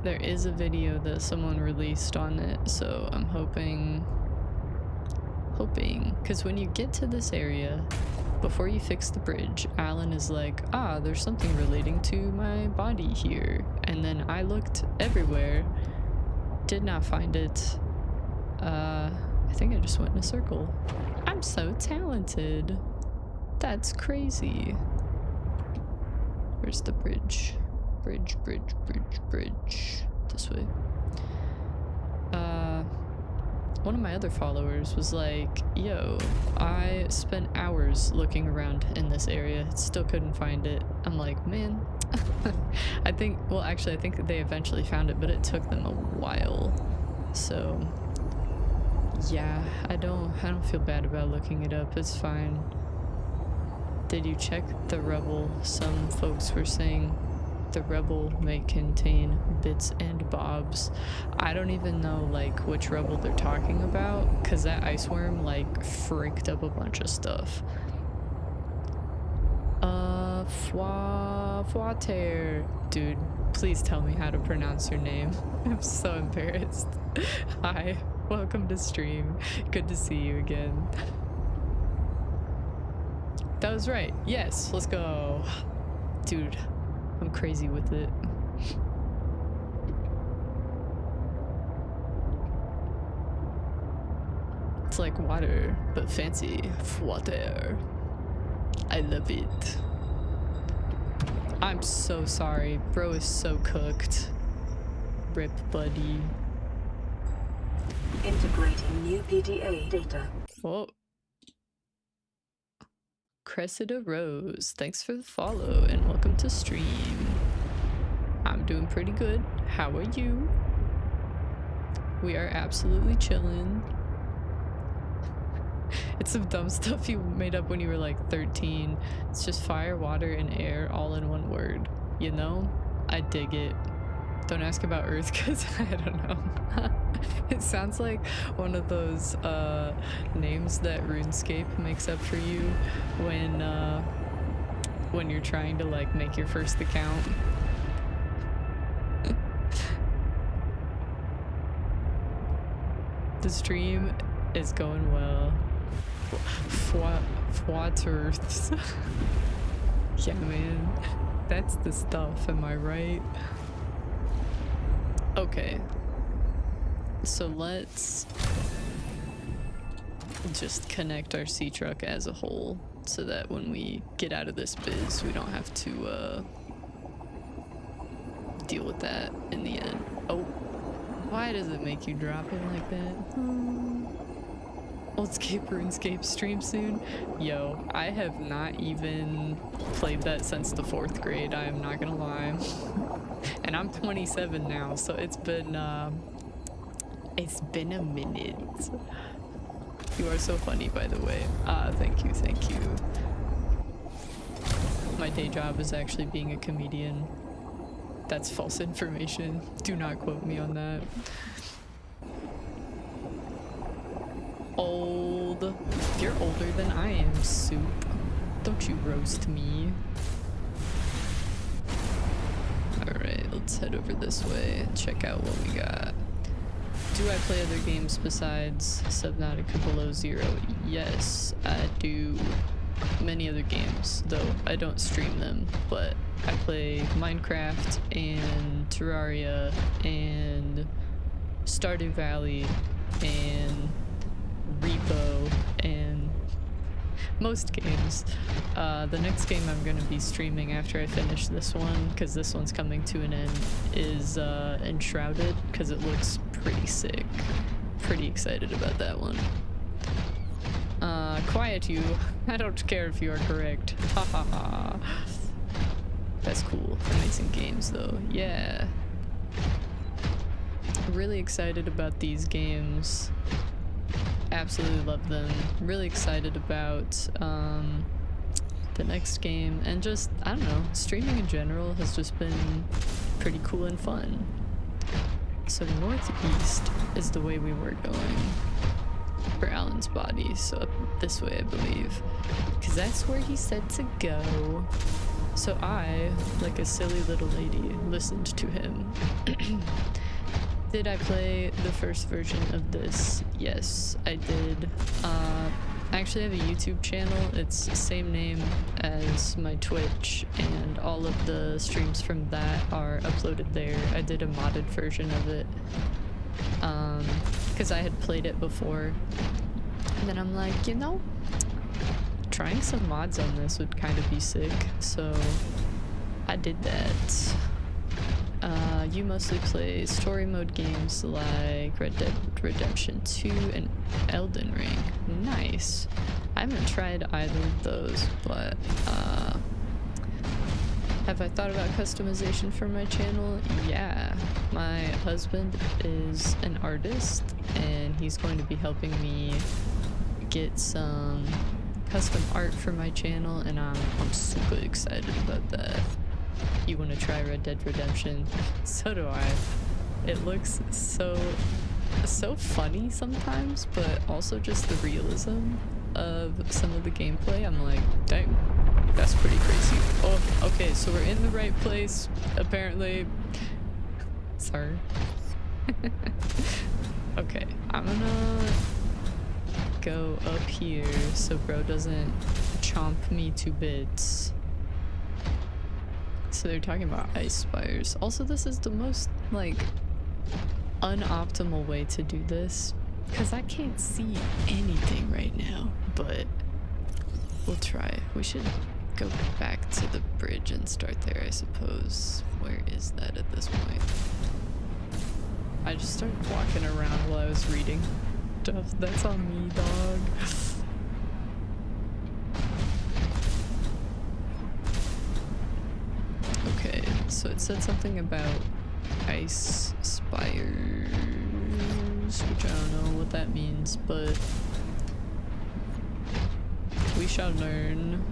There is a video that someone released on it, so I'm hoping, because when you get to this area, before you fix the bridge, Alan is like, ah, there's something relating to my body here. And then I looked everywhere, did not find it. I think I just went in a circle. I'm so talented. That's crazy. Where's the bridge? Bridge. This way. One of my other followers was like, yo, I spent hours looking around in this area, still couldn't find it. I'm like, man. I think they eventually found it, but it took them a while. So yeah, I don't feel bad about looking it up. It's fine. Did you check the Rebel? Some folks were saying the Rebel may contain bits and bobs. I don't even know like which Rebel they're talking about, because that iceworm like freaked up a bunch of stuff. Fwater. Dude, please tell me how to pronounce your name. I'm so embarrassed. Hi, welcome to stream. Good to see you again. That was right. Yes, let's go. Dude, I'm crazy with it. It's like water, but fancy. Water. I love it. I'm so sorry. Bro is so cooked. Rip, buddy. Integrating new PDA data. Whoa. Cressida Rose, thanks for the follow and welcome to stream. I'm doing pretty good. How are you? We are absolutely chilling. It's some dumb stuff you made up when you were like 13. It's just fire, water, and air all in one word. You know? I dig it. Don't ask about Earth because I don't know. It sounds like one of those names that RuneScape makes up for you when you're trying to like make your first account. The stream is going well. Fwaterths. Yeah, man. That's the stuff, am I right? Okay. So let's just connect our sea truck as a whole so that when we get out of this biz, we don't have to deal with that in the end. Oh, why does it make you drop it like that? Oldscape RuneScape stream soon. Yo, I have not even played that since the 4th grade. I am not gonna lie. And I'm 27 now, so it's been a minute. You are so funny, by the way. Thank you, thank you. My day job is actually being a comedian. That's false information. Do not quote me on that. Old. You're older than I am, Soup. Don't you roast me. Alright, let's head over this way and check out what we got. Do I play other games besides Subnautica Below Zero? Yes, I do. Many other games, though I don't stream them, but I play Minecraft and Terraria and Stardew Valley and Repo and most games. The next game I'm going to be streaming after I finish this one, because this one's coming to an end, is Enshrouded, because it looks pretty sick. Pretty excited about that one. Quiet you. I don't care if you are correct. Ha ha ha. That's cool. Amazing games though. Yeah. Really excited about these games. Absolutely love them. Really excited about the next game, and just, I don't know, streaming in general has just been pretty cool and fun. So northeast is the way we were going for Alan's body, so up this way I believe, because that's where he said to go. So I, like a silly little lady, listened to him. Did I play the first version of this? Yes, I did. I actually have a YouTube channel. It's the same name as my Twitch, and all of the streams from that are uploaded there. I did a modded version of it because I had played it before, and then I'm like, you know, trying some mods on this would kind of be sick, so I did that. You mostly play story mode games like Red Dead Redemption 2 and Elden Ring. Nice. I haven't tried either of those, but have I thought about customization for my channel? Yeah. My husband is an artist, and he's going to be helping me get some custom art for my channel, and I'm super excited about that. You want to try Red Dead Redemption? So do I. It looks so funny sometimes, but also just the realism of some of the gameplay. I'm like, dang, that's pretty crazy. Oh, okay, so we're in the right place, apparently. Sorry. Okay, I'm gonna go up here so bro doesn't chomp me to bits. So they're talking about ice spires. Also, this is the most, like, unoptimal way to do this, because I can't see anything right now, but we'll try. We should go back to the bridge and start there, I suppose. Where is that at this point? I just started walking around while I was reading stuff. That's on me, dog. Okay, so it said something about ice spires, which I don't know what that means, but we shall learn.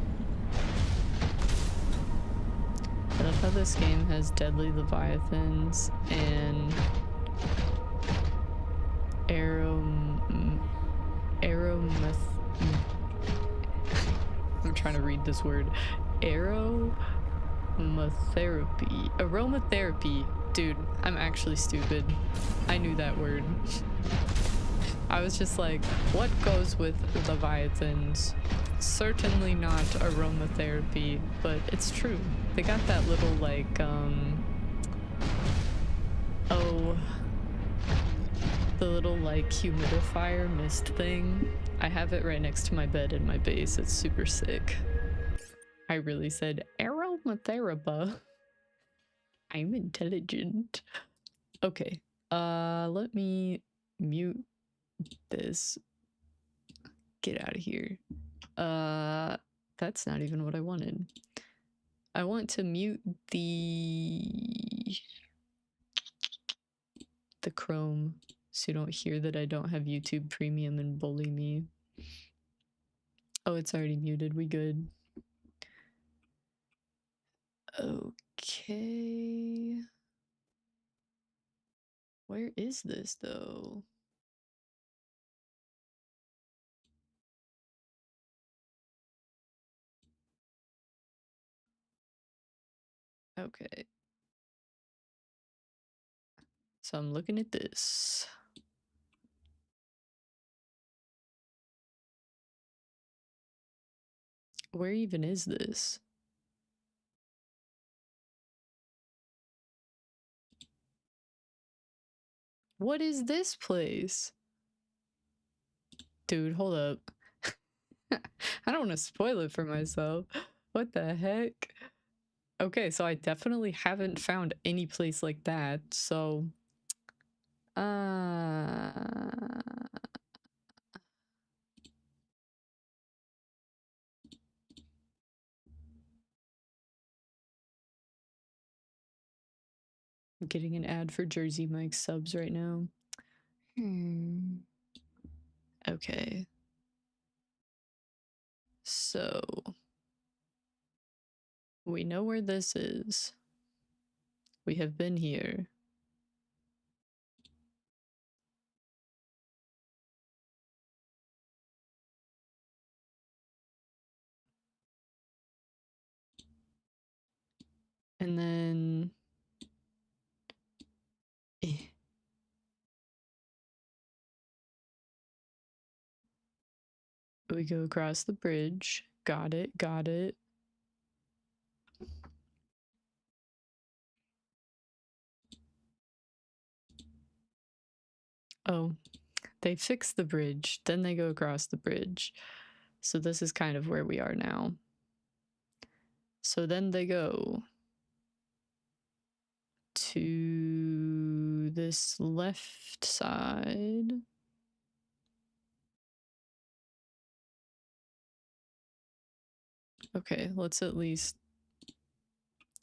I love how this game has deadly leviathans and I'm trying to read this word. Aromatherapy. Dude, I'm actually stupid. I knew that word. I was just like, what goes with leviathans? Certainly not aromatherapy, but it's true. They got that little, like, the little, like, humidifier mist thing. I have it right next to my bed in my base. It's super sick. I really said aromatherapy. I'm intelligent. Okay. Let me mute this. Get out of here. That's not even what I wanted. I want to mute the Chrome so you don't hear that I don't have YouTube Premium and bully me. Oh, it's already muted. We good. Okay. Where is this though? Okay. So I'm looking at this. Where even is this? What is this place? Dude, hold up. I don't want to spoil it for myself. What the heck? Okay, so I definitely haven't found any place like that, so... I'm getting an ad for Jersey Mike's subs right now. Okay. So... we know where this is. We have been here. And then... we go across the bridge. Got it, got it. Oh, they fix the bridge, then they go across the bridge. So this is kind of where we are now. So then they go to this left side. Okay, let's at least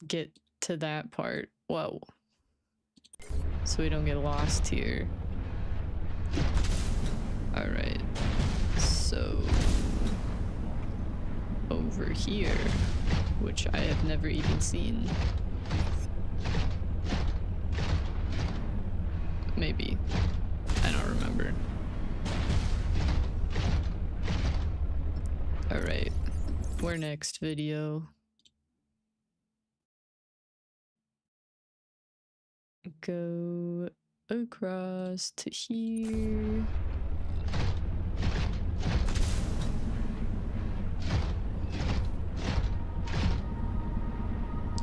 get to that part. Whoa. So we don't get lost here. Alright. So... over here, which I have never even seen. Maybe. I don't remember. Alright. Where next, video? Go across to here.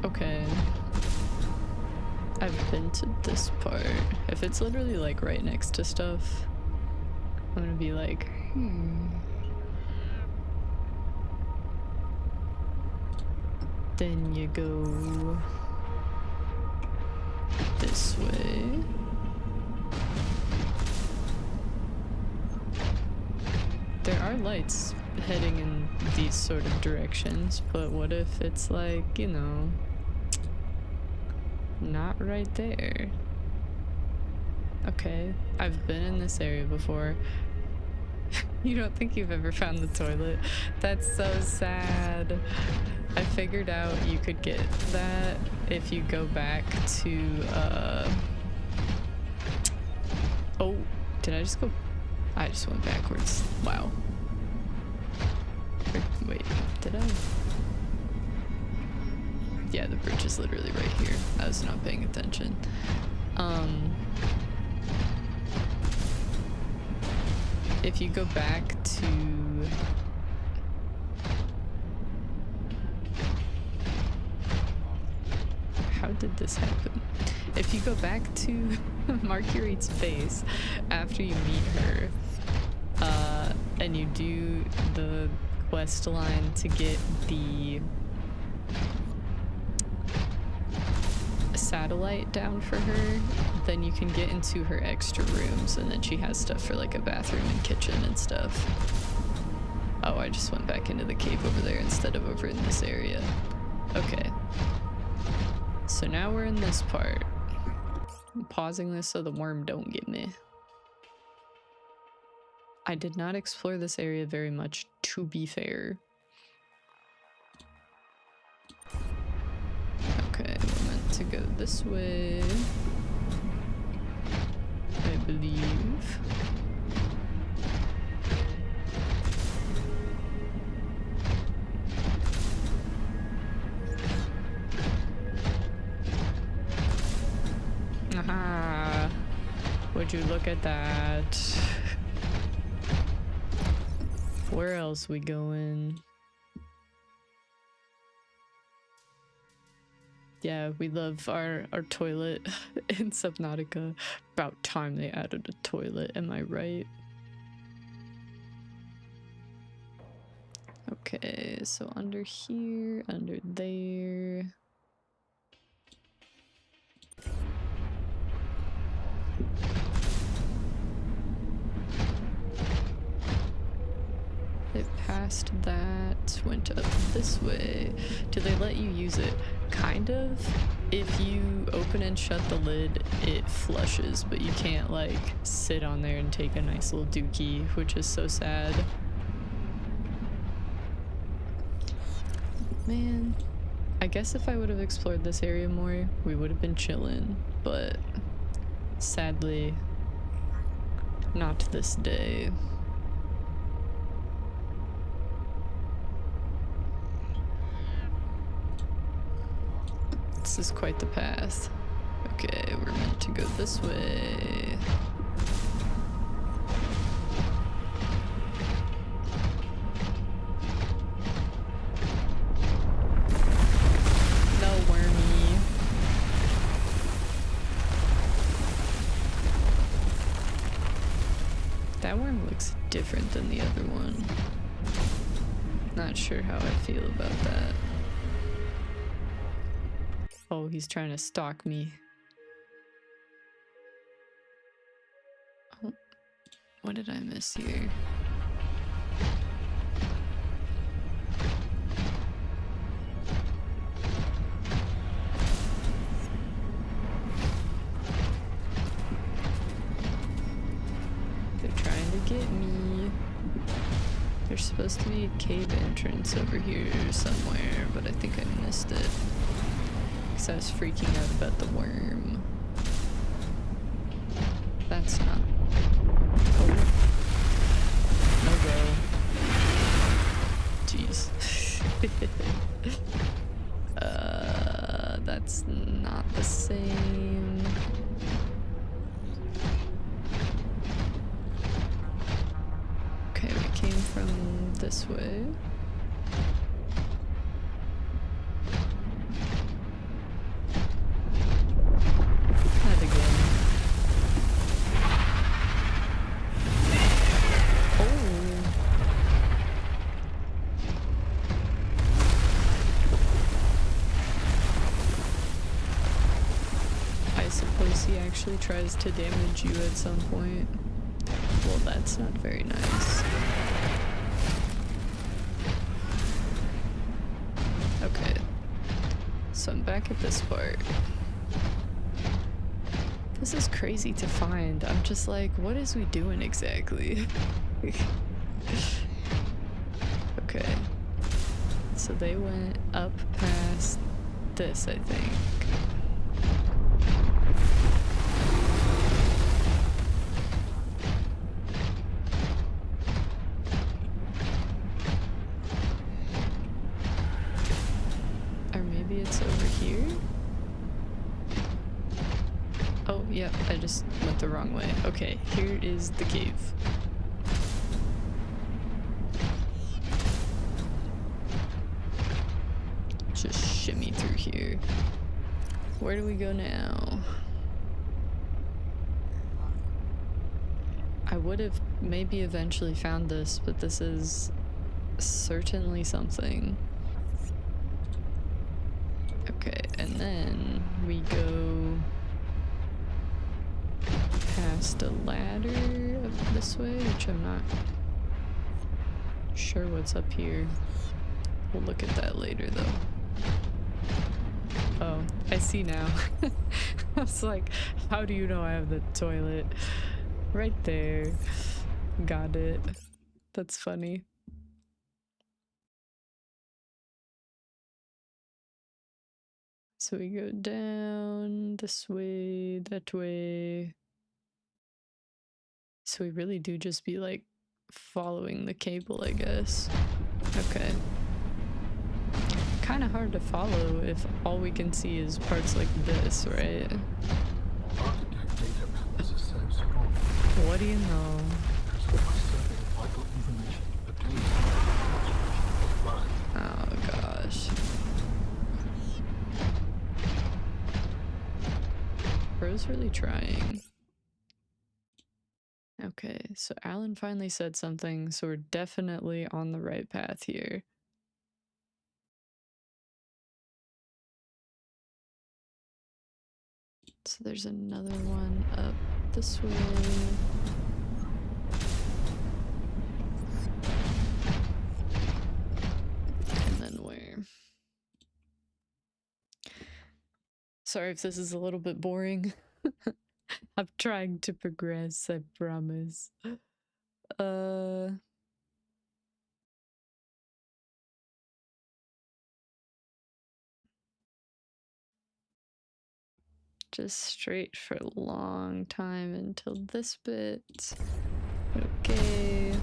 Okay. I've been to this part. If it's literally like right next to stuff, I'm gonna be like, Then you go this way. There are lights heading in these sort of directions, but what if it's like, you know, not right there? Okay, I've been in this area before. You don't think you've ever found the toilet? That's so sad. I figured out you could get that if you go back to, oh, did I just go? I just went backwards. Wow. Wait, did I? Yeah, the bridge is literally right here. I was not paying attention. If you go back to... how did this happen? If you go back to Marguerite's base after you meet her, and you do the quest line to get the satellite down for her, then you can get into her extra rooms, and then she has stuff for like a bathroom and kitchen and stuff. Oh, I just went back into the cave over there instead of over in this area. Okay. So now we're in this part. I'm pausing this so the worm don't get me. I did not explore this area very much, to be fair. Okay, we're meant to go this way, I believe. Aha! Would you look at that? Where else we going? Yeah, we love our toilet in Subnautica. About time they added a toilet, am I right? Okay, so under here, under there. It passed that, went up this way. Do they let you use it? Kind of. If you open and shut the lid, it flushes, but you can't like sit on there and take a nice little dookie, which is so sad. Man, I guess if I would have explored this area more, we would have been chilling, but sadly, not this day. This is quite the path. Okay, we're meant to go this way. No, wormy. That worm looks different than the other one. Not sure how I feel about that. Oh, he's trying to stalk me. Oh, what did I miss here? They're trying to get me. There's supposed to be a cave entrance over here somewhere, but I think I missed it. Because I was freaking out about the worm. That's not... Oh. No go. Jeez. That's not the same. Okay, we came from this way. Actually tries to damage you at some point. Well, that's not very nice. Okay. So I'm back at this part. This is crazy to find. I'm just like, what is we doing exactly? Okay. So they went up past this, I think. Yep, I just went the wrong way. Okay, here is the cave. Just shimmy through here. Where do we go now? I would have maybe eventually found this, but this is certainly something. Okay, and then we go past a ladder up this way, which I'm not sure what's up here. We'll look at that later though. Oh, I see now. I was like, how do you know I have the toilet? Right there. Got it. That's funny. So we go down this way, that way. So we really do just be like following the cable, I guess. Okay. Kind of hard to follow if all we can see is parts like this, right? Architect data panels are so strong. What do you know? Because by serving vital information obtained from the Oh gosh. Bro's really trying. Okay, so Alan finally said something, so we're definitely on the right path here. So there's another one up this way. And then where? Sorry if this is a little bit boring. I'm trying to progress, I promise. Just straight for a long time until this bit. Okay.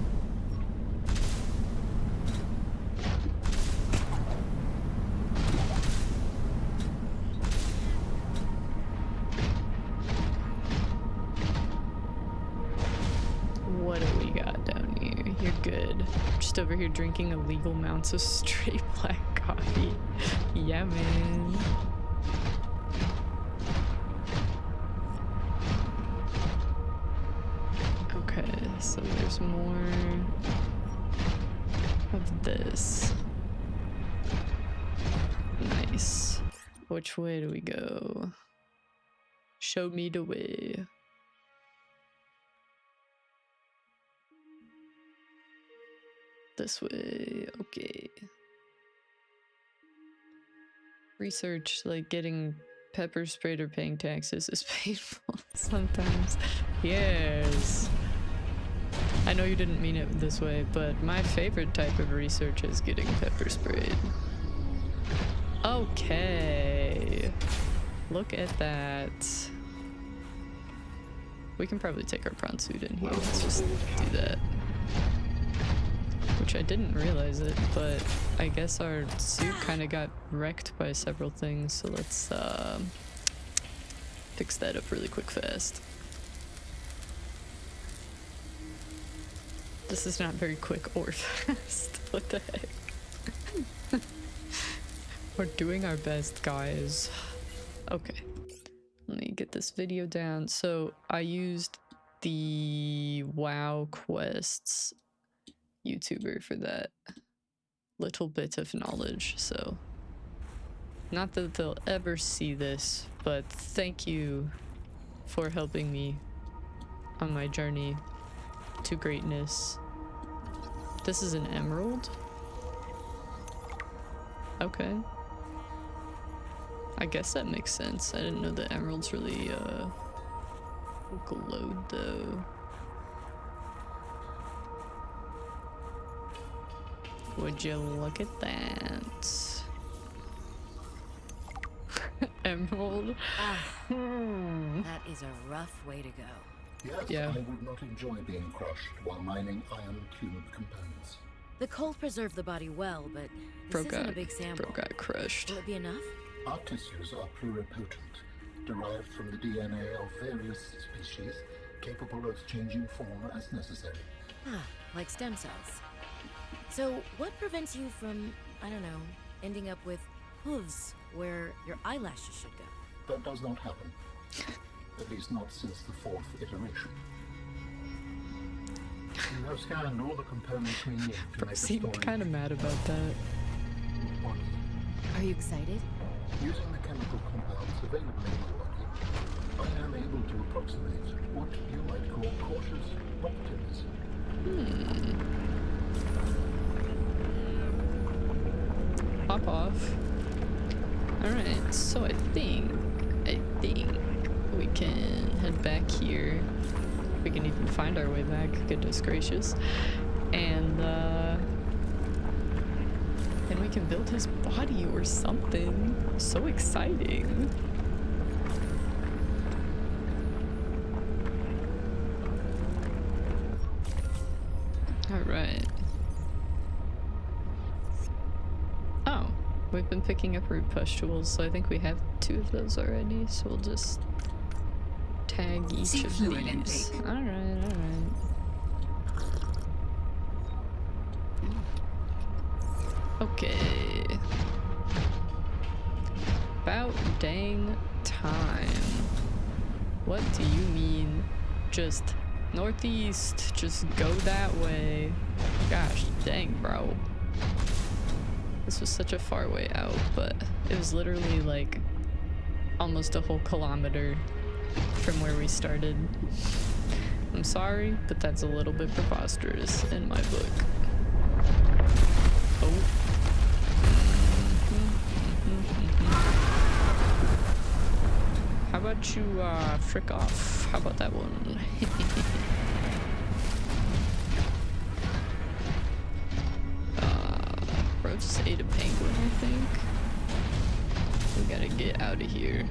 What do we got down here? You're good. Just over here drinking illegal amounts of straight black coffee. Yeah, man. Okay, so there's more of this. Nice. Which way do we go? Show me the way. This way, okay. Research, like getting pepper sprayed or paying taxes, is painful sometimes. Yes. I know you didn't mean it this way, but my favorite type of research is getting pepper sprayed. Okay. Look at that. We can probably take our prawn suit in here. Let's just do that. Which I didn't realize it, but I guess our suit kind of got wrecked by several things, so let's fix that up really quick fast. This is not very quick or fast. What the heck? We're doing our best, guys. Okay. Let me get this video down. So I used the WoW Quests YouTuber for that little bit of knowledge, so not that they'll ever see this, but thank you for helping me on my journey to greatness. This is an emerald? Okay. I guess that makes sense. I didn't know that emeralds really glowed though. Would you look at that? Emerald? That is a rough way to go. Yes, Yeah. I would not enjoy being crushed while mining iron cube components. The cold preserved the body well, but this isn't a big sample. Bro got crushed. Will it be enough? Our tissues are pluripotent, derived from the DNA of various species, capable of changing form as necessary. Ah, like stem cells. So, what prevents you from, I don't know, ending up with hooves where your eyelashes should go? That does not happen. At least not since the fourth iteration. You have scanned all the components we need to Bro make a seemed story. kind of mad about that. Body. Are you excited? Using the chemical compounds available in the body, I am able to approximate what you might call cautious optimism. pop off. Alright, so I think we can head back here. We can even find our way back, goodness gracious. And we can build his body or something. So exciting. Alright. Oh, we've been picking up root pustules, so I think we have 2 of those already, so we'll just tag each Seek of fluid these. intake. Alright. Okay. About dang time. What do you mean? Just northeast. Just go that way. Gosh dang, bro. This was such a far way out, but it was literally like almost a whole kilometer from where we started. I'm sorry, but that's a little bit preposterous in my book. Oh. How about you, frick off? How about that one? Bro just ate a penguin, I think. We gotta get out of here.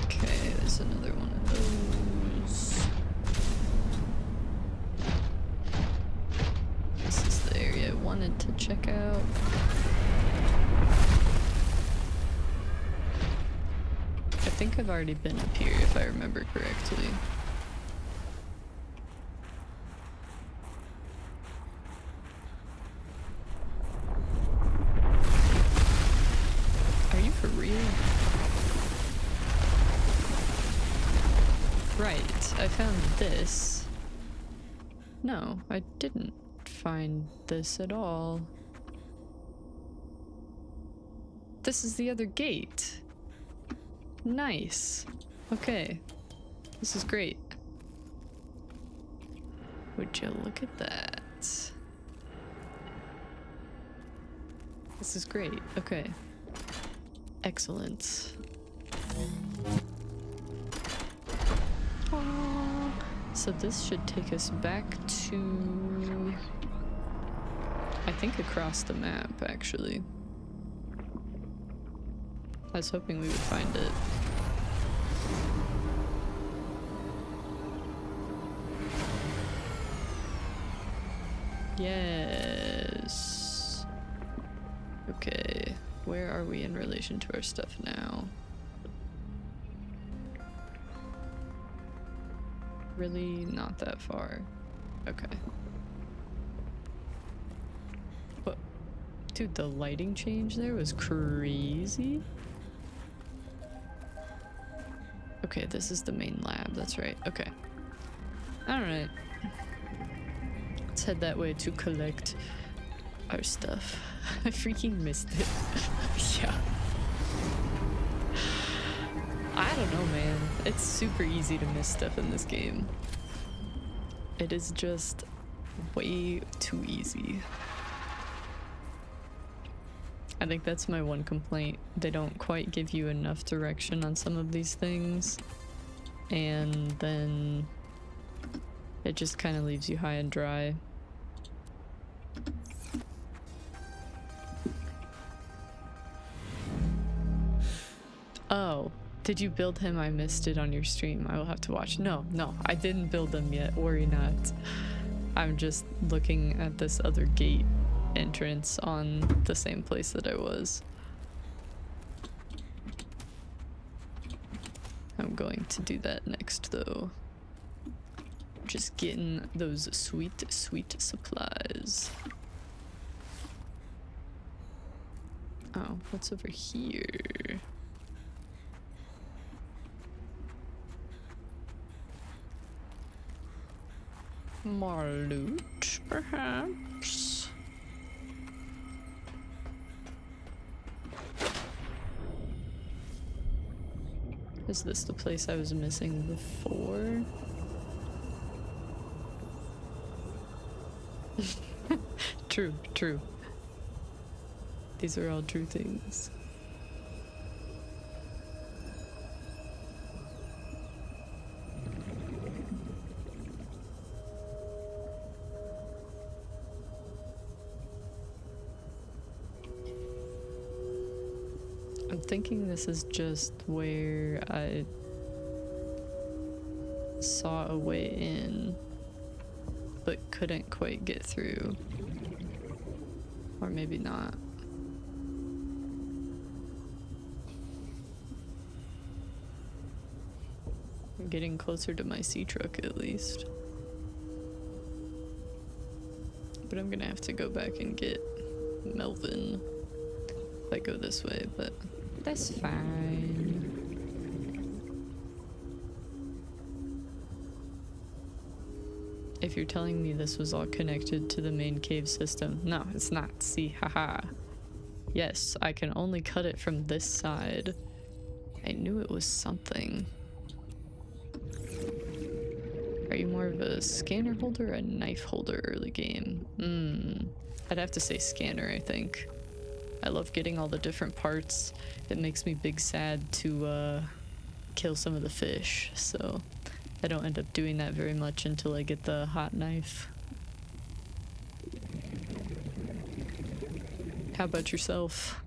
Okay, there's another one of those. This is the area I wanted to check out. I think I've already been up here if I remember correctly. Are you for real? Right, I found this. No, I didn't find this at all. This is the other gate. Nice. Okay. This is great. Would you look at that? This is great. Okay. Excellent. Aww. So this should take us back to... I think across the map, actually. I was hoping we would find it. Yes. Okay. Where are we in relation to our stuff now? Really not that far. Okay. But, dude, the lighting change there was crazy. Okay, this is the main lab, that's right. Okay. Alright. Let's head that way to collect our stuff. I freaking missed it. Yeah. I don't know, man. It's super easy to miss stuff in this game. It is just way too easy. I think that's my one complaint. They don't quite give you enough direction on some of these things. And then it just kind of leaves you high and dry. Oh, did you build him? I missed it on your stream. I will have to watch. No, I didn't build them yet. Worry not. I'm just looking at this other gate entrance on the same place that I was. I'm going to do that next though. Just getting those sweet, sweet supplies. Oh, what's over here? More loot, perhaps? Is this the place I was missing before? True, true. These are all true things. I'm thinking this is just where I saw a way in, but couldn't quite get through. Or maybe not. I'm getting closer to my sea truck at least. But I'm gonna have to go back and get Melvin if I go this way, but that's fine. If you're telling me this was all connected to the main cave system, no, it's not. See, haha. Yes, I can only cut it from this side. I knew it was something. Are you more of a scanner holder or a knife holder early game? I'd have to say scanner, I think. I love getting all the different parts. It makes me big sad to kill some of the fish, so I don't end up doing that very much until I get the hot knife. How about yourself?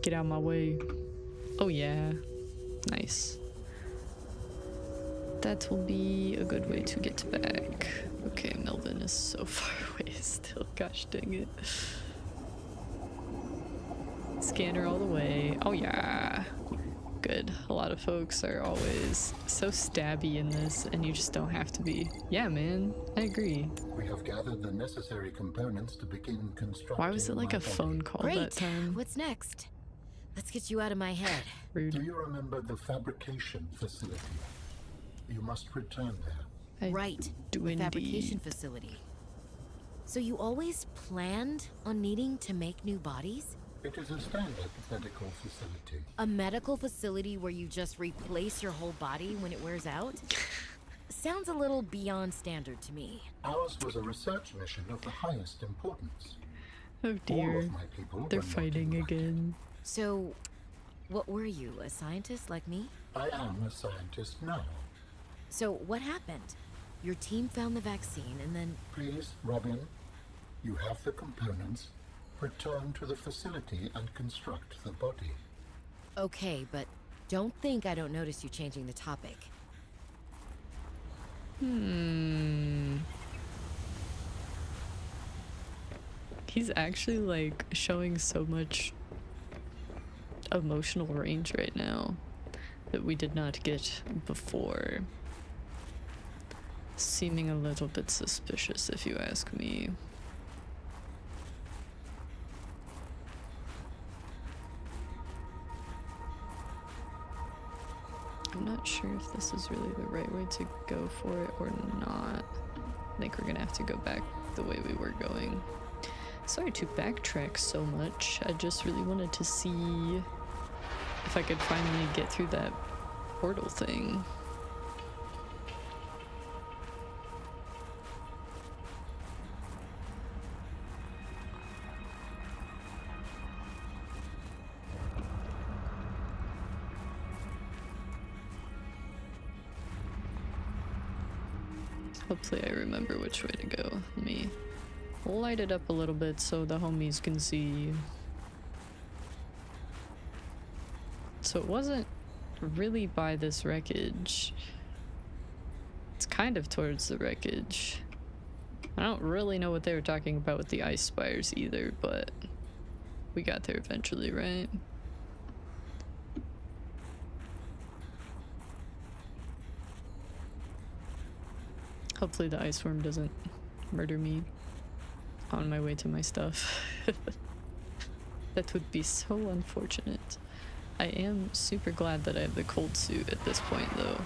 Get out of my way. Oh yeah. Nice. That will be a good way to get back. Okay, Melvin is so far away still. Gosh dang it. Scanner all the way. Oh yeah. Good. A lot of folks are always so stabby in this, and you just don't have to be. Yeah, man. I agree. We have gathered the necessary components to begin constructing. Why was it like my a phone body. call Great. that time? What's next? Let's get you out of my head. Do Rude. you remember the fabrication facility? You must return there. I Right. do The indeed. fabrication facility. So you always planned on needing to make new bodies? It is a standard medical facility. A medical facility where you just replace your whole body when it wears out? Sounds a little beyond standard to me. Ours was a research mission of the highest importance. Oh All dear. of my people They're were not fighting invited. again. So, what were you, a scientist like me? I am a scientist now. So, what happened? Your team found the vaccine and then... Please, Robin, you have the components. Return to the facility and construct the body. Okay, but don't think I don't notice you changing the topic. He's actually like showing so much emotional range right now that we did not get before. Seeming a little bit suspicious, if you ask me. I'm not sure if this is really the right way to go for it or not. I think we're gonna have to go back the way we were going. Sorry to backtrack so much. I just really wanted to see if I could finally get through that portal thing. Hopefully I remember which way to go. Let me light it up a little bit so the homies can see. So it wasn't really by this wreckage. It's kind of towards the wreckage. I don't really know what they were talking about with the ice spires either, but we got there eventually, right? Hopefully the ice worm doesn't murder me on my way to my stuff. That would be so unfortunate. I am super glad that I have the cold suit at this point, though.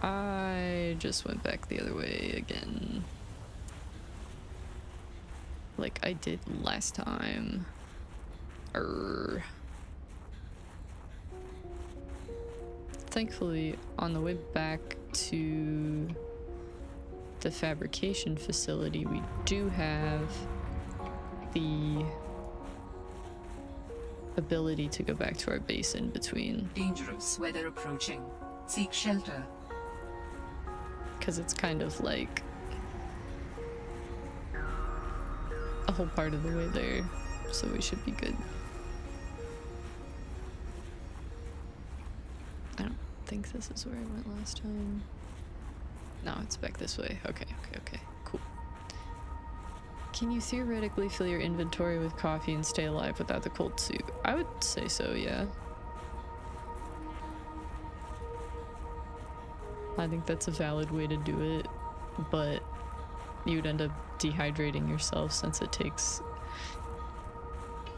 I just went back the other way again. Like I did last time. Thankfully, on the way back to the fabrication facility, we do have the ability to go back to our base in between. Dangerous weather approaching. Seek shelter. Because it's kind of like a whole part of the way there, so we should be good. I don't think this is where I went last time. No, it's back this way. Okay, cool. Can you theoretically fill your inventory with coffee and stay alive without the cold suit? I would say so, yeah. I think that's a valid way to do it, but you'd end up dehydrating yourself since it takes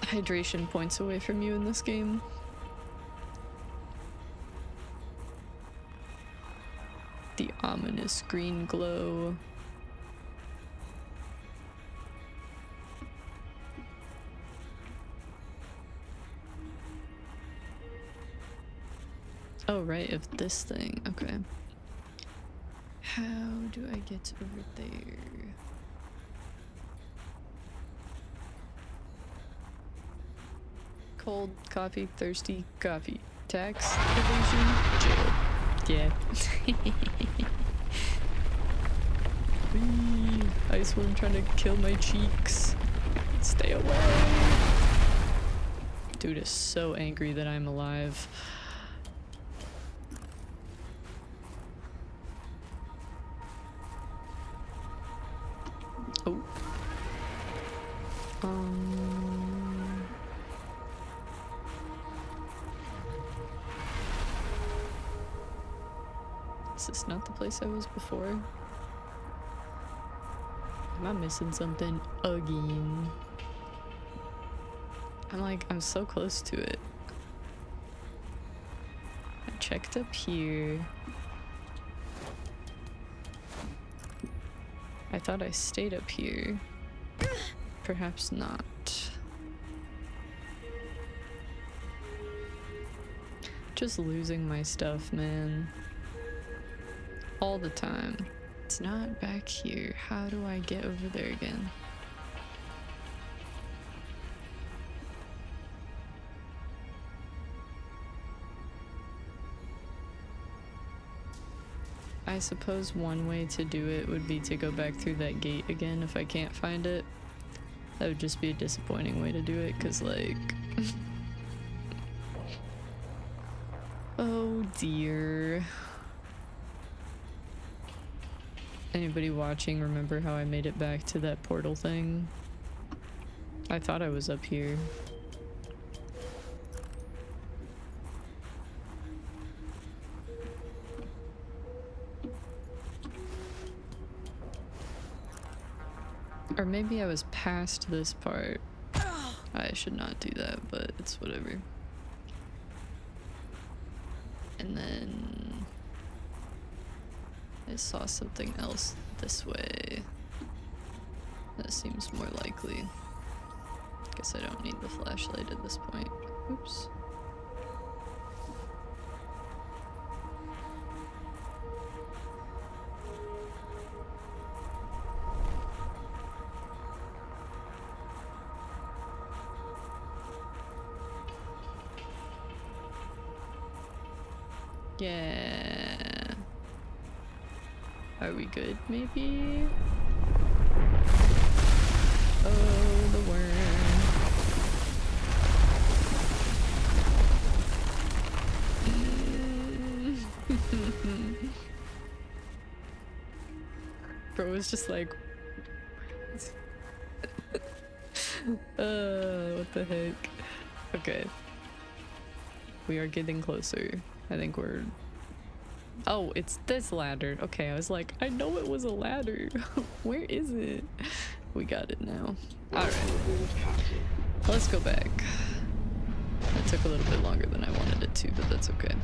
hydration points away from you in this game. The ominous green glow. Oh, right, of this thing. Okay. How do I get over there? Cold, coffee, thirsty, coffee. Tax, evasion, jail. Yeah. Whee! Ice one trying to kill my cheeks. Stay away! Dude is so angry that I'm alive. Oh. Is this not the place I was before? Am I missing something again? I'm so close to it. I checked up here. I thought I stayed up here. Perhaps not. Just losing my stuff, man. All the time. It's not back here. How do I get over there again? I suppose one way to do it would be to go back through that gate again if I can't find it. That would just be a disappointing way to do it, cause like... Oh dear. Anybody watching remember how I made it back to that portal thing? I thought I was up here. Or maybe I was past this part. I should not do that, but it's whatever. And then I saw something else this way. That seems more likely. Guess I don't need the flashlight at this point. Oops. Yeah. Are we good, maybe? Oh, the worm. Bro was just like... what the heck? Okay. We are getting closer. I think we're... Oh, it's this ladder. Okay, I was like, I know it was a ladder. Where is it? We got it now. Alright. Let's go back. It took a little bit longer than I wanted it to, but that's okay.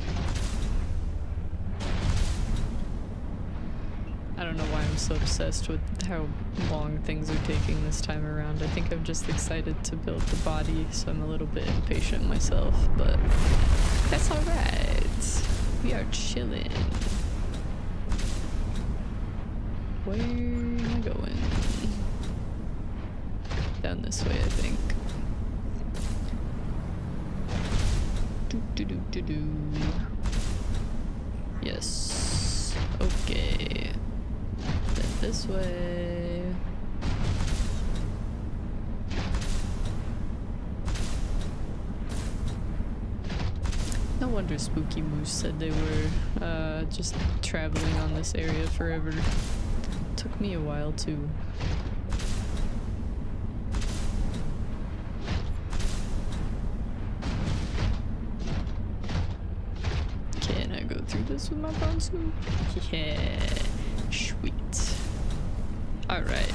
I don't know why I'm so obsessed with how long things are taking this time around. I think I'm just excited to build the body, so I'm a little bit impatient myself, but that's alright. We are chilling. Where am I going? Down this way, I think. Do. Yes. Okay. Then this way. No wonder Spooky Moose said they were just traveling on this area forever. Took me a while too. Can I go through this with my brown suit? Yeah, sweet. Alright.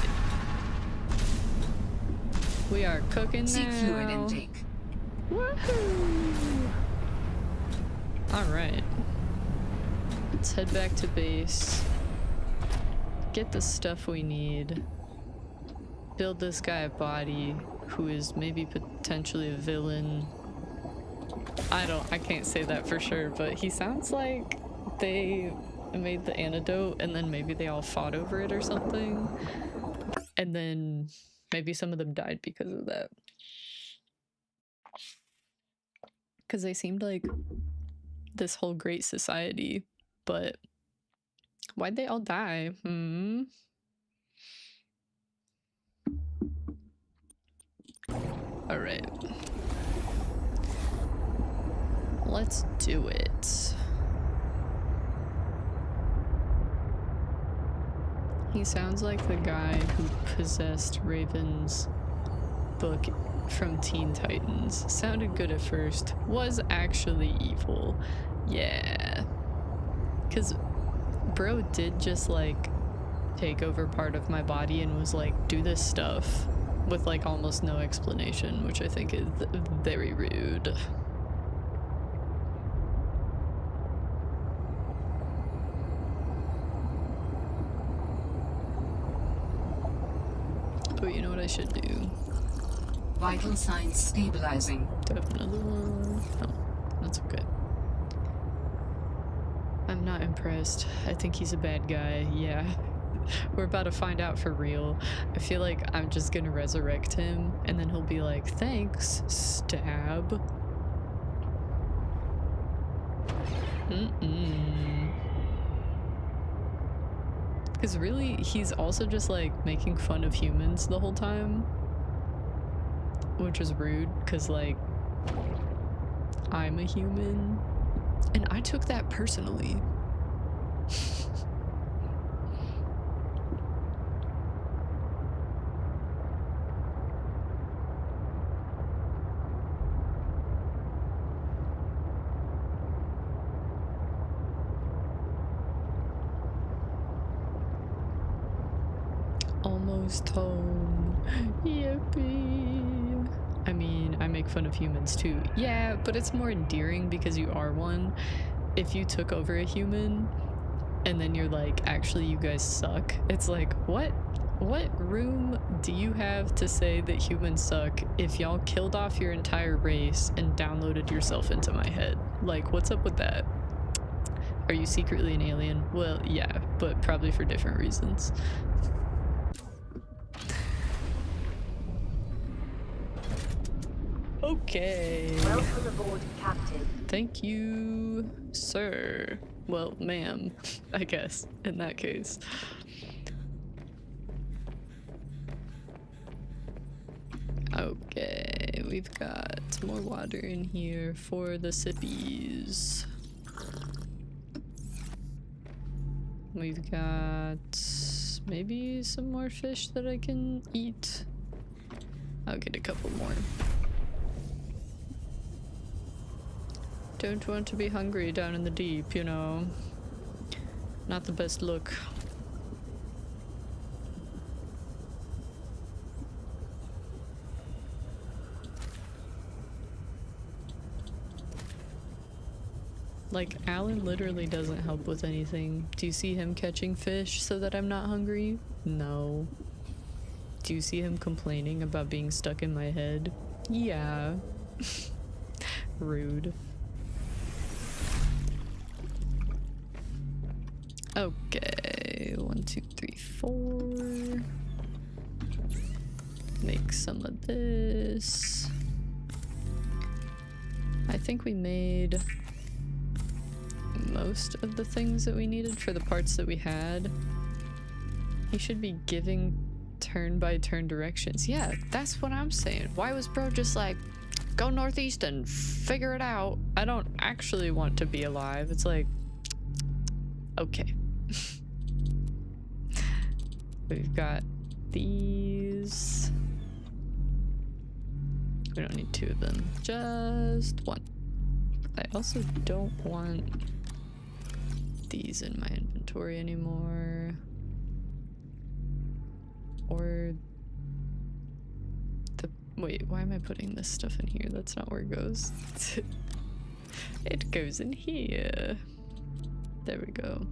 We are cooking Seek fluid now. intake. Woohoo! Alright. Let's head back to base. Get the stuff we need. Build this guy a body who is maybe potentially a villain. I can't say that for sure, but he sounds like they made the antidote and then maybe they all fought over it or something. And then maybe some of them died because of that. Because they seemed like this whole great society, but why'd they all die? Alright. Let's do it. He sounds like the guy who possessed Raven's book from Teen Titans. Sounded good at first. Was actually evil. Yeah. Because bro did just like take over part of my body and was like, do this stuff with like almost no explanation, which I think is very rude. Oh, you know what I should do? Vital signs stabilizing. Do I have another one? No, that's okay. I'm not impressed. I think he's a bad guy. Yeah. We're about to find out for real. I feel like I'm just gonna resurrect him and then he'll be like, thanks, stab. Because really, he's also just like making fun of humans the whole time. Which is rude, because like, I'm a human. And I took that personally. Almost home. Yippee. I mean, I make fun of humans too. Yeah, but it's more endearing because you are one. If you took over a human and then you're like, actually you guys suck, it's like, what room do you have to say that humans suck if y'all killed off your entire race and downloaded yourself into my head? Like, what's up with that? Are you secretly an alien? Well, yeah, but probably for different reasons. Okay. Welcome aboard, Captain. Thank you, sir. Well, ma'am, I guess, in that case. Okay, we've got more water in here for the sippies. We've got maybe some more fish that I can eat. I'll get a couple more. Don't want to be hungry down in the deep, you know. Not the best look. Like, Alan literally doesn't help with anything. Do you see him catching fish so that I'm not hungry? No. Do you see him complaining about being stuck in my head? Yeah. Rude. Okay, 1, 2, 3, 4. Make some of this. I think we made most of the things that we needed for the parts that we had. He should be giving turn-by-turn directions. Yeah, that's what I'm saying. Why was bro just like, go northeast and figure it out? I don't actually want to be alive. It's like, okay. We've got these. We don't need 2 of them, just 1. I also don't want these in my inventory anymore. Or the, wait, why am I putting this stuff in here? That's not where it goes. It goes in here. There we go.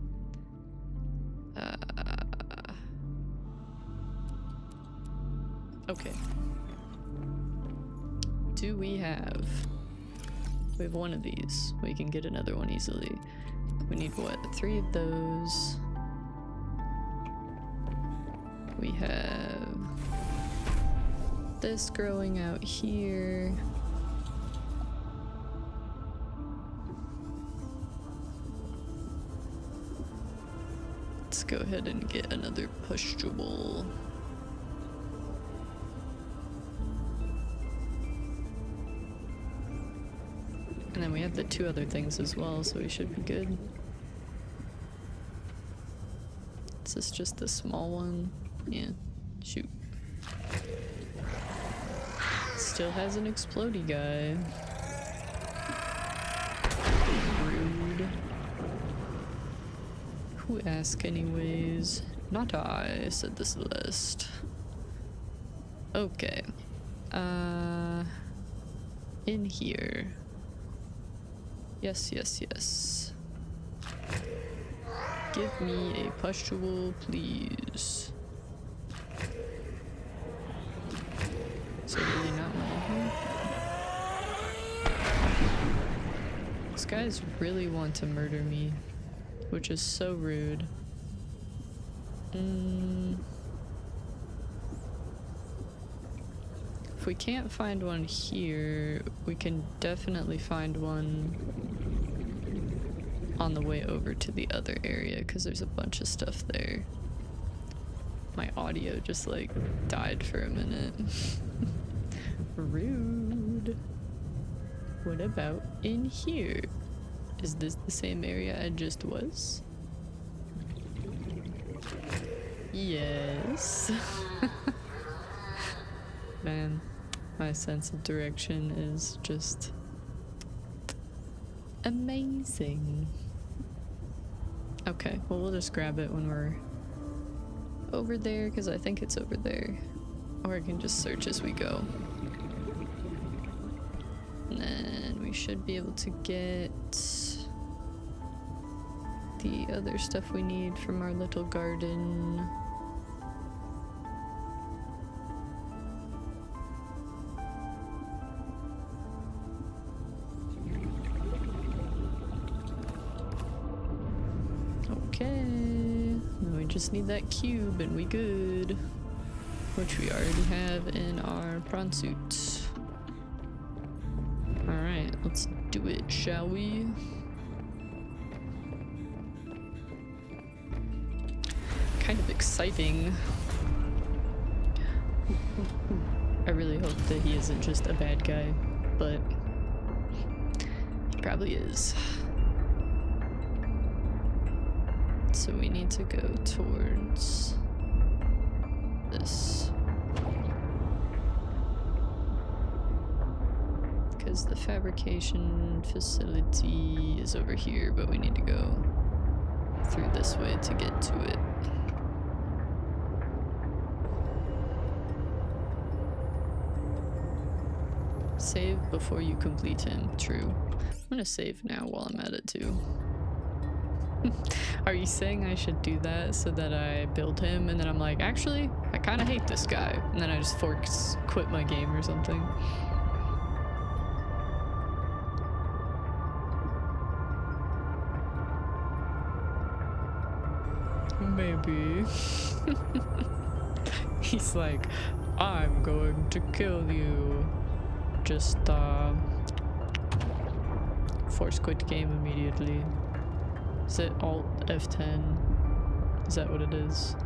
Okay. Do we have... We have 1 of these. We can get another one easily. We need what? 3 of those. We have this growing out here. Let's go ahead and get another pustule. And then we have the 2 other things as well, so we should be good. Is this just the small one? Yeah. Shoot. Still has an explodey guy. Rude. Who asked anyways? Not I, said the Celeste. Okay. In here. Yes, yes, yes. Give me a pustule, please. Is there really not one in here? These guys really want to murder me, which is so rude. If we can't find one here, we can definitely find one on the way over to the other area, because there's a bunch of stuff there. My audio just like died for a minute. Rude. What about in here? Is this the same area I just was? Yes. Man, my sense of direction is just amazing. Okay, well, we'll just grab it when we're over there, because I think it's over there. Or I can just search as we go. And then we should be able to get the other stuff we need from our little garden. Okay, now we just need that cube and we good, which we already have in our prawn suit. Alright, let's do it, shall we? Kind of exciting. I really hope that he isn't just a bad guy, but he probably is. So we need to go towards this. Because the fabrication facility is over here, but we need to go through this way to get to it. Save before you complete him. True. gonna save now while I'm at it too. Are you saying I should do that so that I build him and then I'm like, actually, I kind of hate this guy, and then I just quit my game or something? Maybe. He's like, I'm going to kill you. Just force quit game immediately. Is it Alt F10? Is that what it is?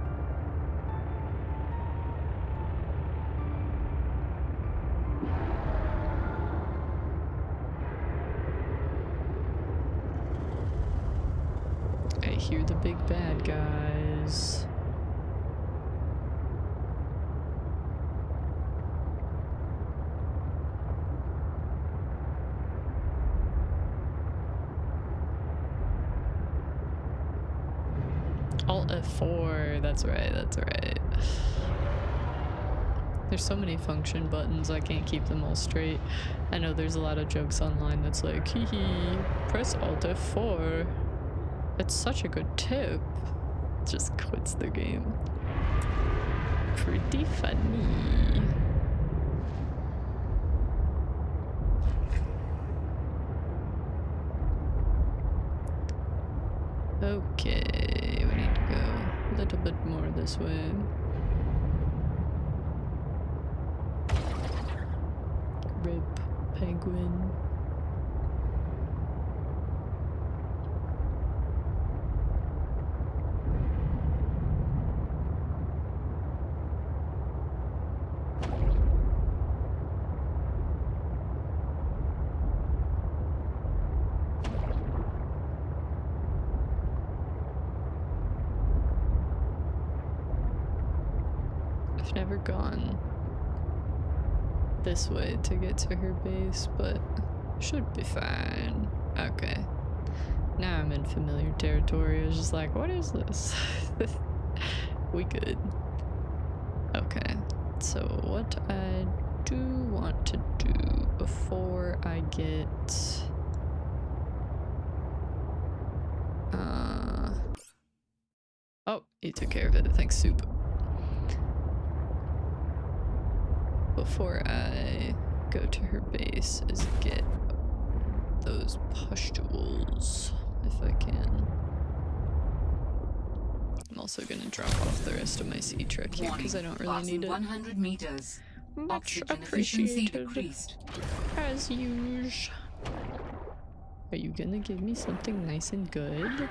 I hear the big bad guys. Alt F4, that's right, that's right. There's so many function buttons, I can't keep them all straight. I know there's a lot of jokes online that's like, hee hee, press Alt F4. It's such a good tip. Just quits the game. Pretty funny. Okay, we need to go a little bit more this way. Rip, penguin. Never gone this way to get to her base, but should be fine. Okay, now I'm in familiar territory. I was just like, what is this? We good. Okay, so what I do want to do before I get oh, you took care of it, thanks Soup. Before I go to her base is get those pustules, if I can. I'm also gonna drop off the rest of my sea truck here because I don't really need it. 100 meters. Much Oxygen efficiency appreciated, decreased. as usual. Are you gonna give me something nice and good?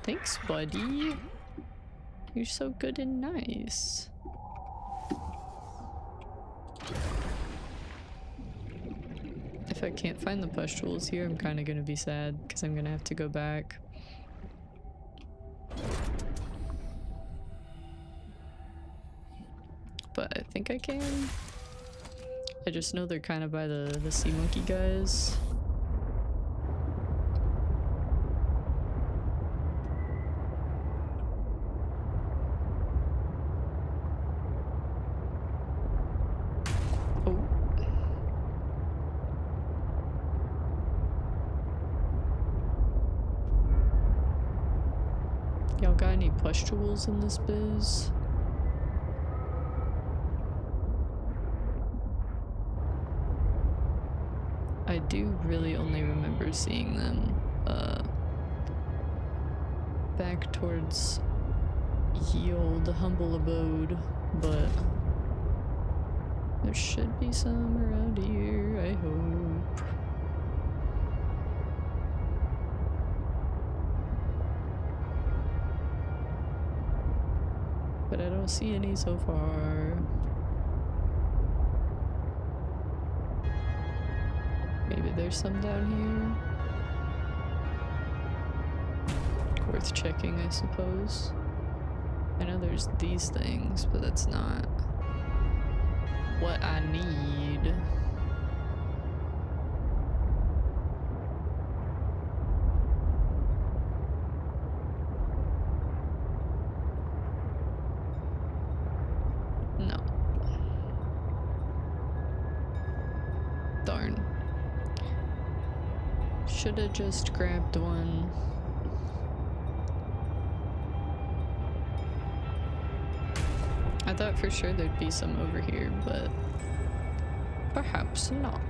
Thanks, buddy. You're so good and nice. If I can't find the pustules here, I'm kind of gonna be sad because I'm gonna have to go back. But I think I can. I just know they're kind of by the sea monkey guys. Y'all got any pustules in this biz? I do really only remember seeing them back towards ye olde humble abode, but there should be some around here, I hope. But I don't see any so far. Maybe there's some down here. Worth checking, I suppose. I know there's these things, but that's not what I need. No. Darn. should have just grabbed one. I thought for sure there'd be some over here, but perhaps not.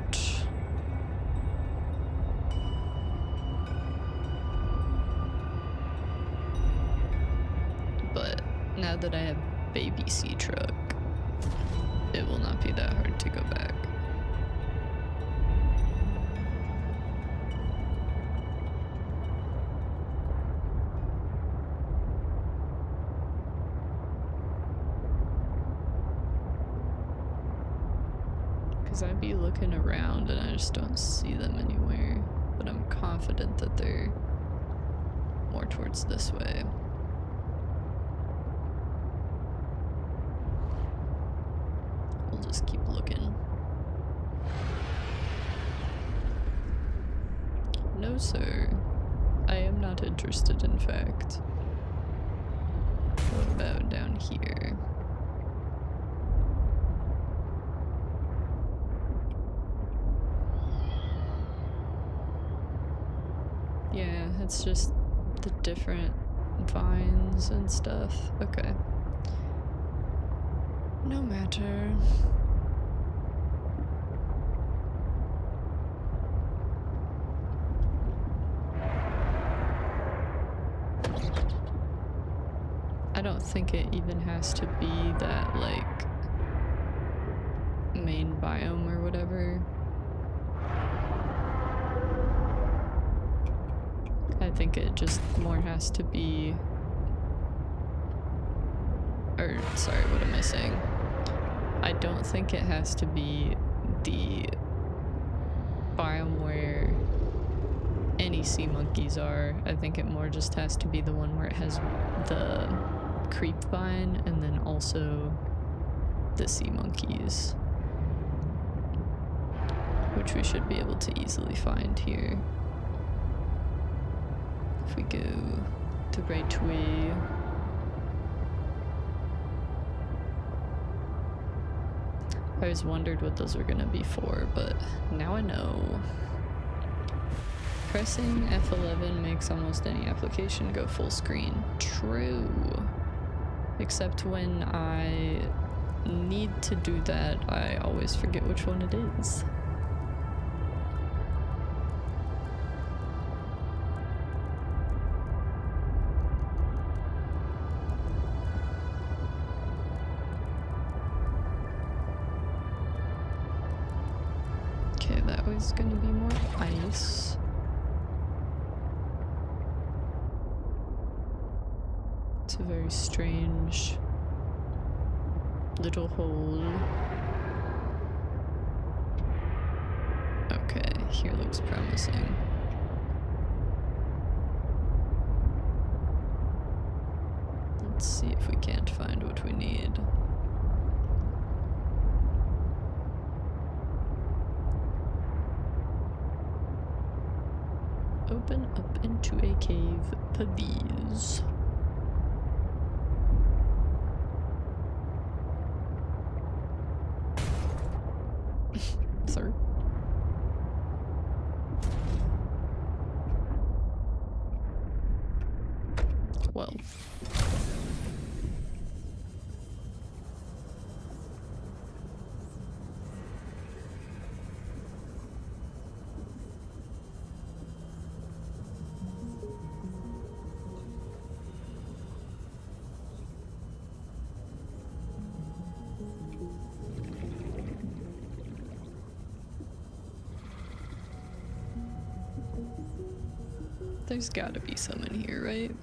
But now that I have baby sea truck, it will not be that hard to go back. Because I'd be looking around and I just don't see them anywhere. But I'm confident that they're more towards this way. We'll just keep looking. No, sir. I am not interested, in fact. What about down here? Yeah, it's just the different vines and stuff. Okay. No matter. I don't think it even has to be that, like, main biome or whatever. I think it just more has to be, or sorry, what am I saying? I don't think it has to be the biome where any sea monkeys are. I think it more just has to be the one where it has the creep vine and then also the sea monkeys, which we should be able to easily find here. If we go the right way. I always wondered what those were gonna be for, but now I know. Pressing F11 makes almost any application go full screen. True. Except when I need to do that, I always forget which one it is. Okay, that was gonna be more ice. It's a very strange little hole. Okay, here looks promising. Let's see if we can't find what we need. Open up into a cave, please. Sir? Well. There's gotta be some in here, right?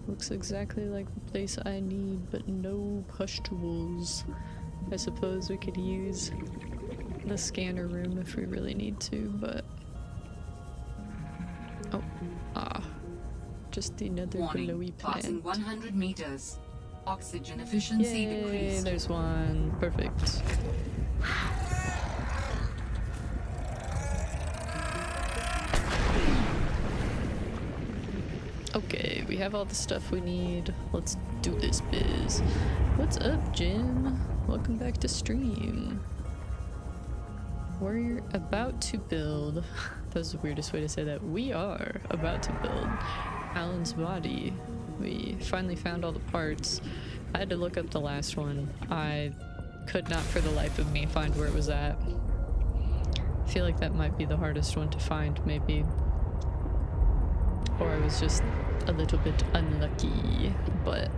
Looks exactly like the place I need, but no pustules. I suppose we could use the scanner room if we really need to, but... Oh, just another glowy plant. Passing 100 meters. Oxygen efficiency Yay, decreased. there's one. Perfect. Okay, we have all the stuff we need. Let's do this biz. What's up, Jim? Welcome back to stream. We're about to build. That was the weirdest way to say that. We are about to build Alan's body. We finally found all the parts. I had to look up the last one. I could not for the life of me find where it was at. I feel like that might be the hardest one to find, maybe. Or I was just a little bit unlucky, but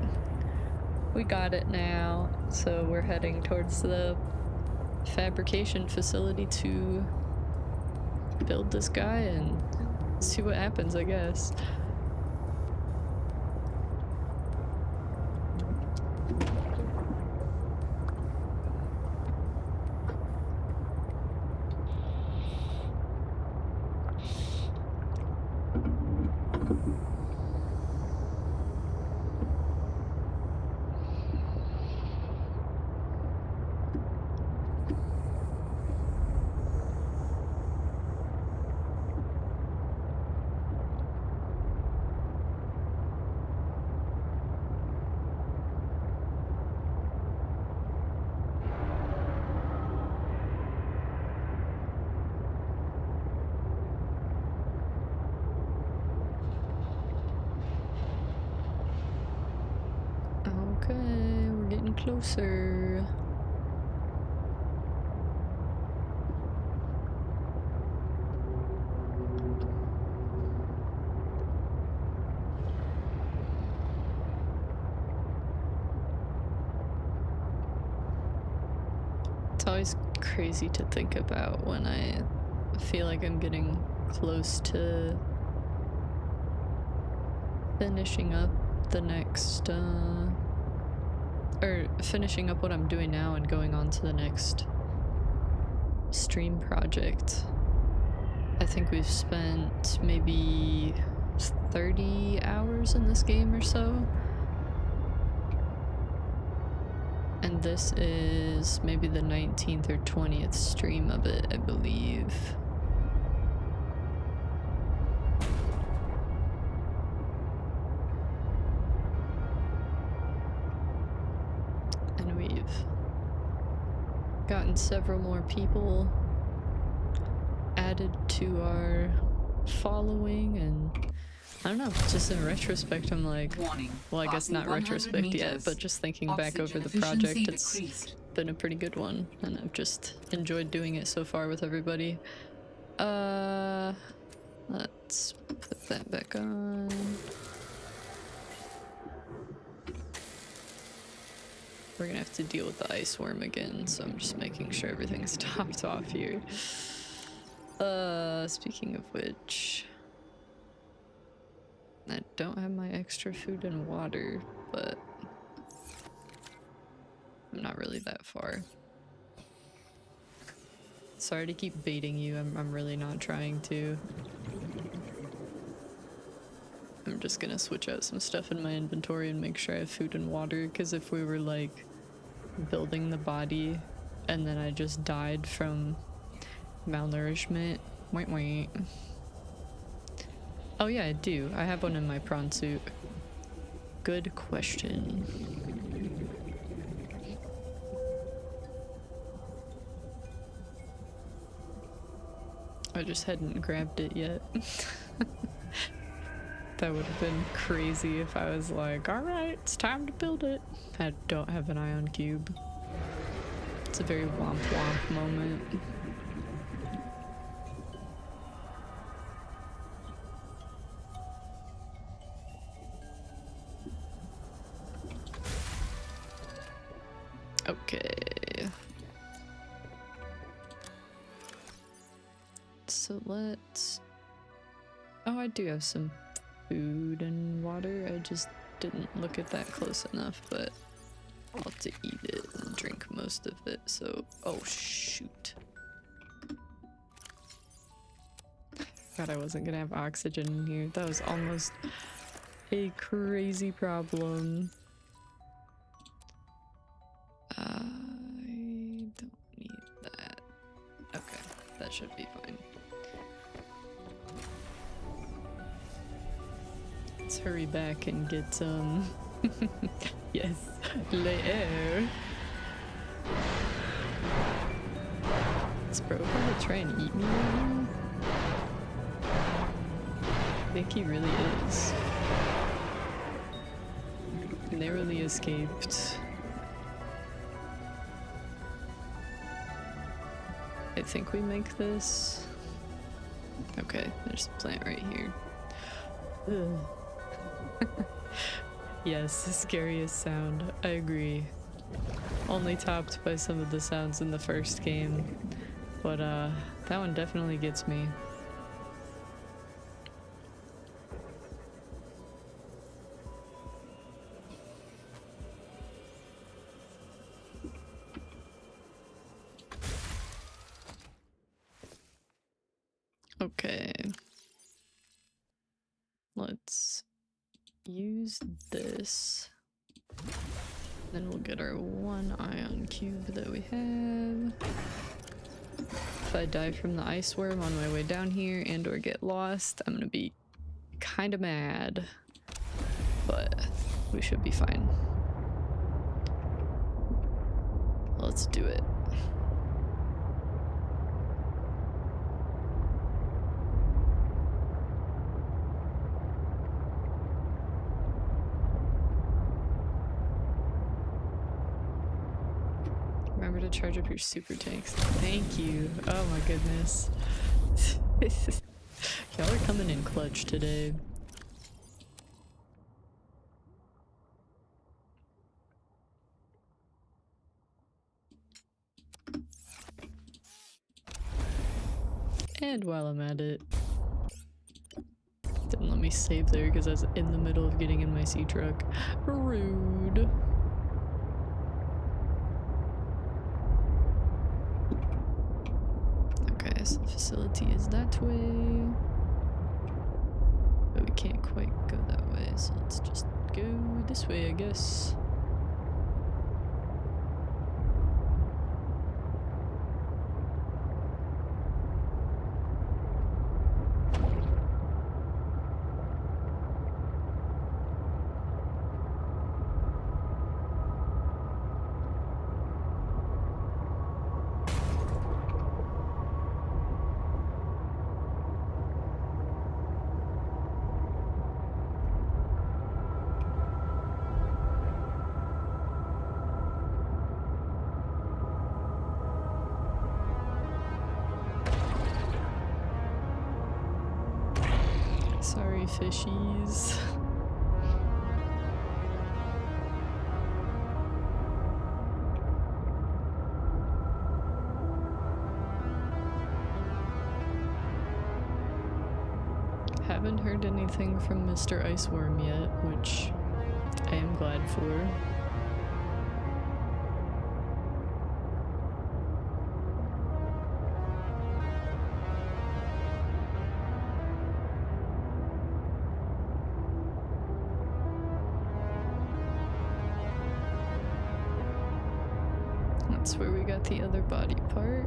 we got it now. So we're heading towards the fabrication facility to build this guy and see what happens, I guess. Okay, we're getting closer. It's always crazy to think about when I feel like I'm getting close to finishing up the next, or finishing up what I'm doing now and going on to the next stream project. I think we've spent maybe 30 hours in this game or so. And this is maybe the 19th or 20th stream of it, I believe. And we've gotten several more people added to our following, and I don't know, just in retrospect I'm like, Warning. well, I guess not 100 retrospect yet, meters. but just thinking back over Oxygen the project, efficiency it's decreased. been a pretty good one, and I've just enjoyed doing it so far with everybody. Let's put that back on. We're gonna have to deal with the ice worm again, so I'm just making sure everything's topped off here. Speaking of which, I don't have my extra food and water, but I'm not really that far. Sorry to keep baiting you, I'm really not trying to. I'm just gonna switch out some stuff in my inventory and make sure I have food and water, because if we were like building the body and then I just died from malnourishment, wait, wait. Oh yeah, I do. I have one in my prawn suit. Good question. I just hadn't grabbed it yet. That would have been crazy if I was like, alright, it's time to build it. I don't have an ion cube. It's a very womp womp moment. Okay. So let's... Oh, I do have some food and water. I just didn't look at that close enough, but I'll have to eat it and drink most of it, so... Oh, shoot. God, I wasn't gonna have oxygen in here. That was almost a crazy problem. I don't need that. Okay, that should be fine. Let's hurry back and get some. Yes, l'air. Is bro gonna try and eat me right now? I think he really is. Narrowly escaped. I think we make this. Okay, there's a plant right here. Ugh. Yes, the scariest sound. I agree. Only topped by some of the sounds in the first game. But that one definitely gets me. Okay. Let's use this. Then we'll get our one ion cube that we have. If I die from the ice worm on my way down here and or get lost, I'm gonna be kind of mad. But we should be fine. Let's do it. Remember to charge up your super tanks. Thank you. Oh my goodness. Y'all are coming in clutch today. And while I'm at it, didn't let me save there because I was in the middle of getting in my sea truck. Rude. Okay, so the facility is that way. But we can't quite go that way, so let's just go this way, I guess. Sorry, fishies. Haven't heard anything from Mr. Iceworm yet, which I am glad for. That's where we got the other body part.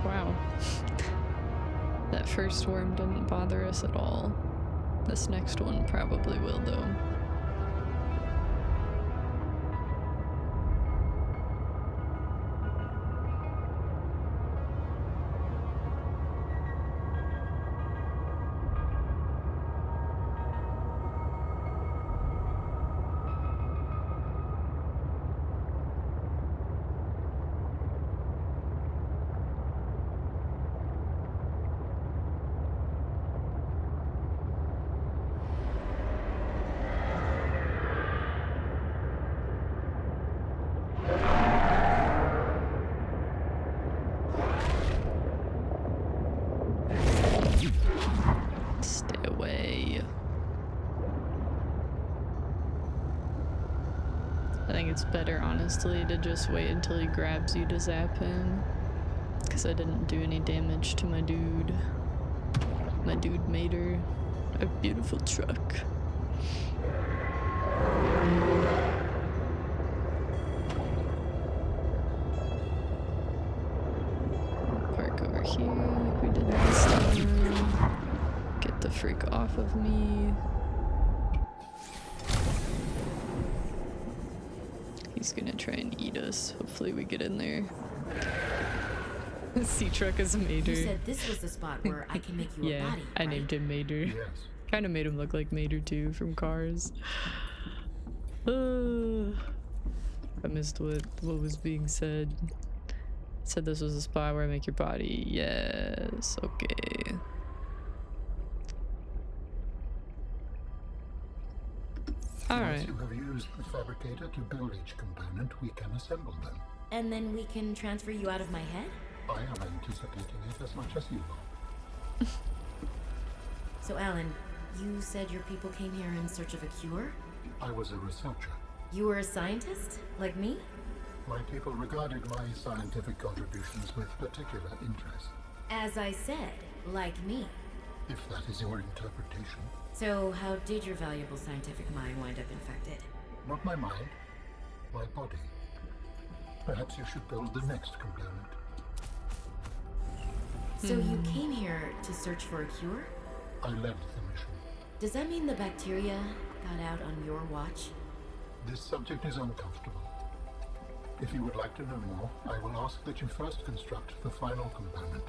Wow. That first worm didn't bother us at all. This next one probably will, though. Stay away. I think it's better, honestly, to just wait until he grabs you to zap him. Because I didn't do any damage to my dude. My dude mater. A beautiful truck. Park over here like we did last time. Get the freak off of me. He's gonna try and eat us. Hopefully we get in there. The sea truck is Mater. You said this was the spot where I can make you a Yeah, body, I right? named him Mater. Yes. Kind of made him look like Mater too from Cars. I missed what was being said. Said this was a spot where I make your body. Yes, okay. All Once right. you have used the fabricator to build each component, we can assemble them. And then we can transfer you out of my head? I am anticipating it as much as you are. So, Alan, you said your people came here in search of a cure? I was a researcher. You were a scientist? Like me? My people regarded my scientific contributions with particular interest, As I said, like me. if that is your interpretation. So, how did your valuable scientific mind wind up infected? Not my mind, my body. Perhaps you should build the next component. So you came here to search for a cure? I led the mission. Does that mean the bacteria got out on your watch? This subject is uncomfortable. If you would like to know more, I will ask that you first construct the final component.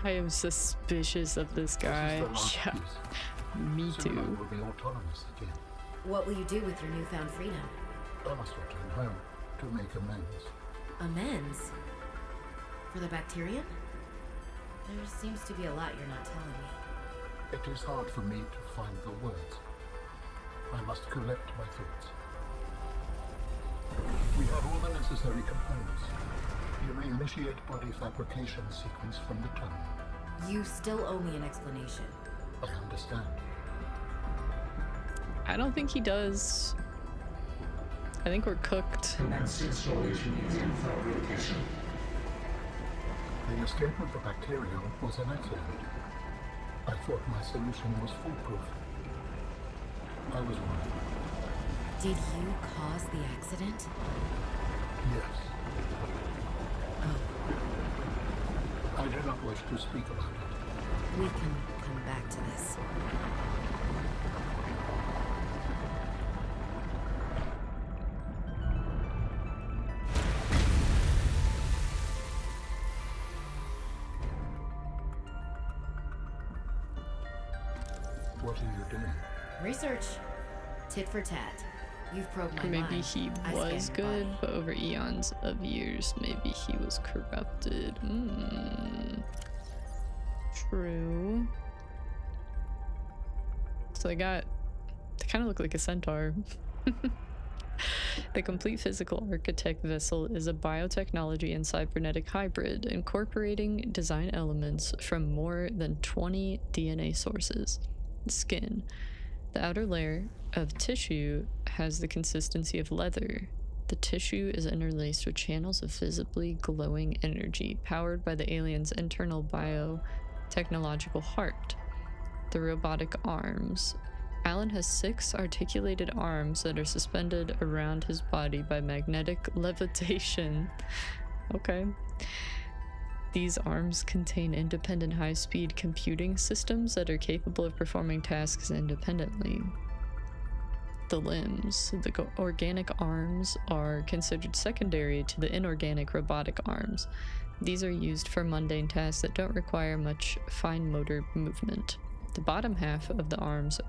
I am suspicious of this guy. This is the last Yeah, piece. me Soon I too. will be autonomous again. What will you do with your newfound freedom? I must return home to make amends. Amends? For the bacterium? There seems to be a lot you're not telling me. It is hard for me to find the words. I must collect my thoughts. We have all the necessary components. You may initiate body fabrication sequence from the terminal. You still owe me an explanation. I understand. I don't think he does. I think we're cooked. Commence installation using fabrication. The escape of the bacterium was an accident. I thought my solution was foolproof. I was wrong. Did you cause the accident? Yes. Oh, I do not wish to speak about it. we can come back to this. What are you doing? Research. Tit for tat. You've probed my Or maybe mind. he I was scanned your good, body. but over eons of years, maybe he was corrupted. True. So they kind of look like a centaur. The complete physical architect vessel is a biotechnology and cybernetic hybrid, incorporating design elements from more than 20 DNA sources. Skin. The outer layer of tissue has the consistency of leather. The tissue is interlaced with channels of visibly glowing energy, powered by the alien's internal biotechnological heart. The robotic arms. Alan has 6 articulated arms that are suspended around his body by magnetic levitation. Okay. These arms contain independent high-speed computing systems that are capable of performing tasks independently. The limbs. The organic arms are considered secondary to the inorganic robotic arms. These are used for mundane tasks that don't require much fine motor movement. The bottom half of the arms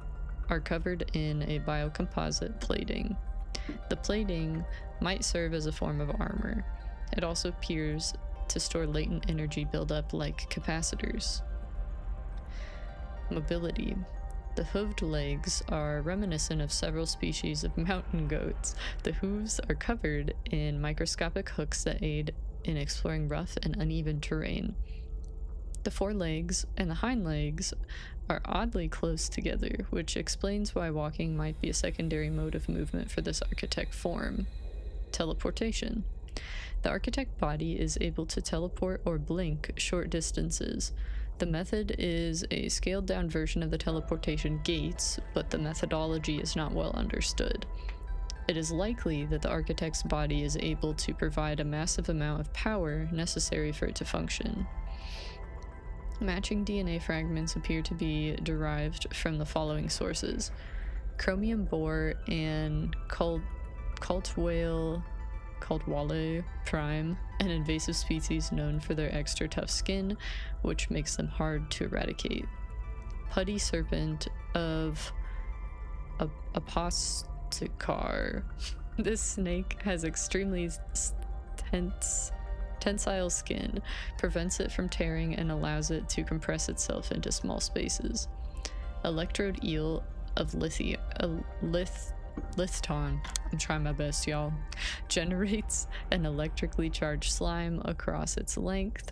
are covered in a biocomposite plating. The plating might serve as a form of armor. It also appears to store latent energy buildup like capacitors. Mobility. The hooved legs are reminiscent of several species of mountain goats. The hooves are covered in microscopic hooks that aid in exploring rough and uneven terrain. The forelegs and the hind legs are oddly close together, which explains why walking might be a secondary mode of movement for this architect form. Teleportation. The architect body is able to teleport or blink short distances. The method is a scaled down version of the teleportation gates, but the methodology is not well understood. It is likely that the architect's body is able to provide a massive amount of power necessary for it to function. Matching DNA fragments appear to be derived from the following sources: chromium boar and Caldwale prime, an invasive species known for their extra tough skin, which makes them hard to eradicate. Putty serpent of Aposticar. This snake has extremely tensile skin, prevents it from tearing and allows it to compress itself into small spaces. Electrode eel of Lithton, I'm trying my best, y'all, generates an electrically charged slime across its length.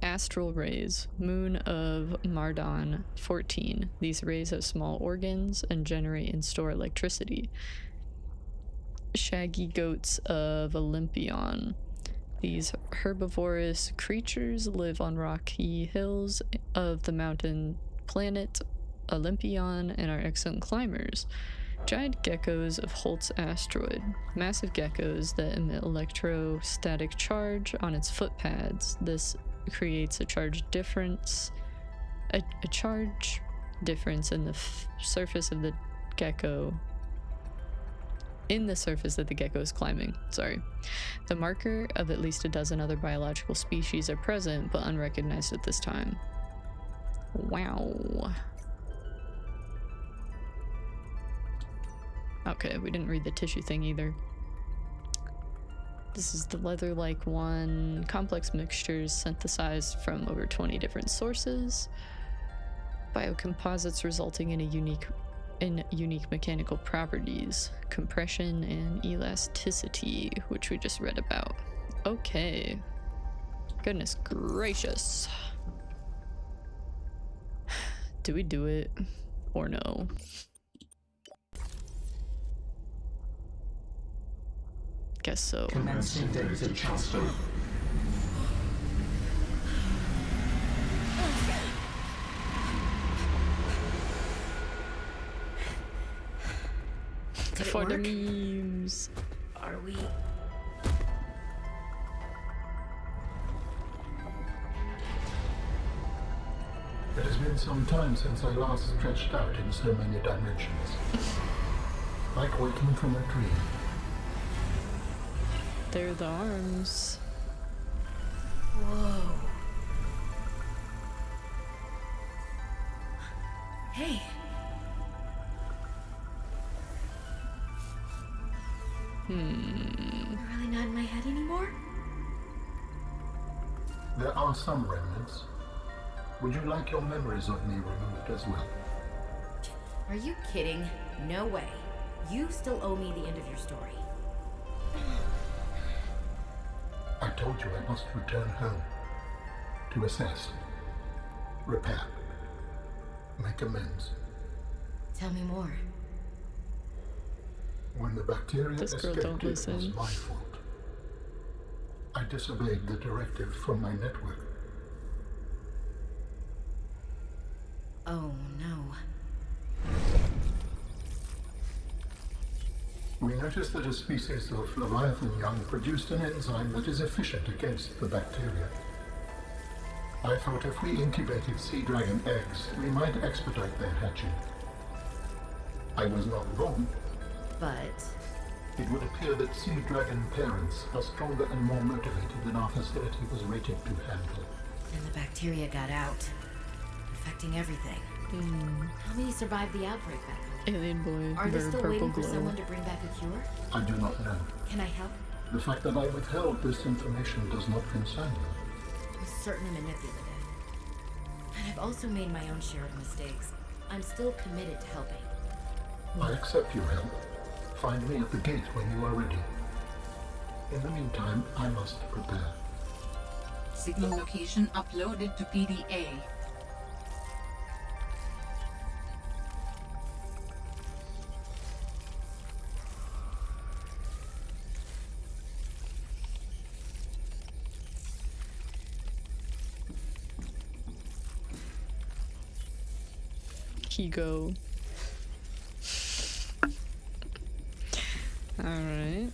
Astral rays, moon of Mardon 14. These rays have small organs and generate and store electricity. Shaggy goats of Olympion. These herbivorous creatures live on rocky hills of the mountain planet Olympion and are excellent climbers. Giant geckos of Holt's asteroid. Massive geckos that emit electrostatic charge on its foot pads. This creates a charge difference in the surface of the gecko that the gecko is climbing. Sorry. The marker of at least a dozen other biological species are present but unrecognized at this time. Wow. Okay, we didn't read the tissue thing either. This is the leather-like one. Complex mixtures synthesized from over 20 different sources. Biocomposites resulting in unique mechanical properties. Compression and elasticity, which we just read about. Okay. Goodness gracious. Do we do it or no? Guess so. Commencing data transfer. For the memes. Are we? It has been some time since I last stretched out in so many dimensions. Like waking from a dream. They're the arms. Whoa. Hey. You're really not in my head anymore? There are some remnants. Would you like your memories of me removed as well? Are you kidding? No way. You still owe me the end of your story. I told you I must return home. To assess. Repair. Make amends. Tell me more. When the bacteria This girl escaped, don't it was listen. my fault. I disobeyed the directive from my network. Oh no. We noticed that a species of Leviathan young produced an enzyme that is efficient against the bacteria. I thought if we incubated sea dragon eggs, we might expedite their hatching. I was not wrong. But It would appear that sea dragon parents are stronger and more motivated than our facility was rated to handle. and the bacteria got out, infecting everything. How many survived the outbreak back home? Alien boy, Are they very still purple waiting for glow. someone to bring back a cure? I do not know. Can I help? The fact that I withheld this information does not concern you. I was certainly manipulative. And I've also made my own share of mistakes. I'm still committed to helping. I accept your help. Find me at the gate when you are ready. In the meantime, I must prepare. signal location uploaded to PDA. Kigo. Alright.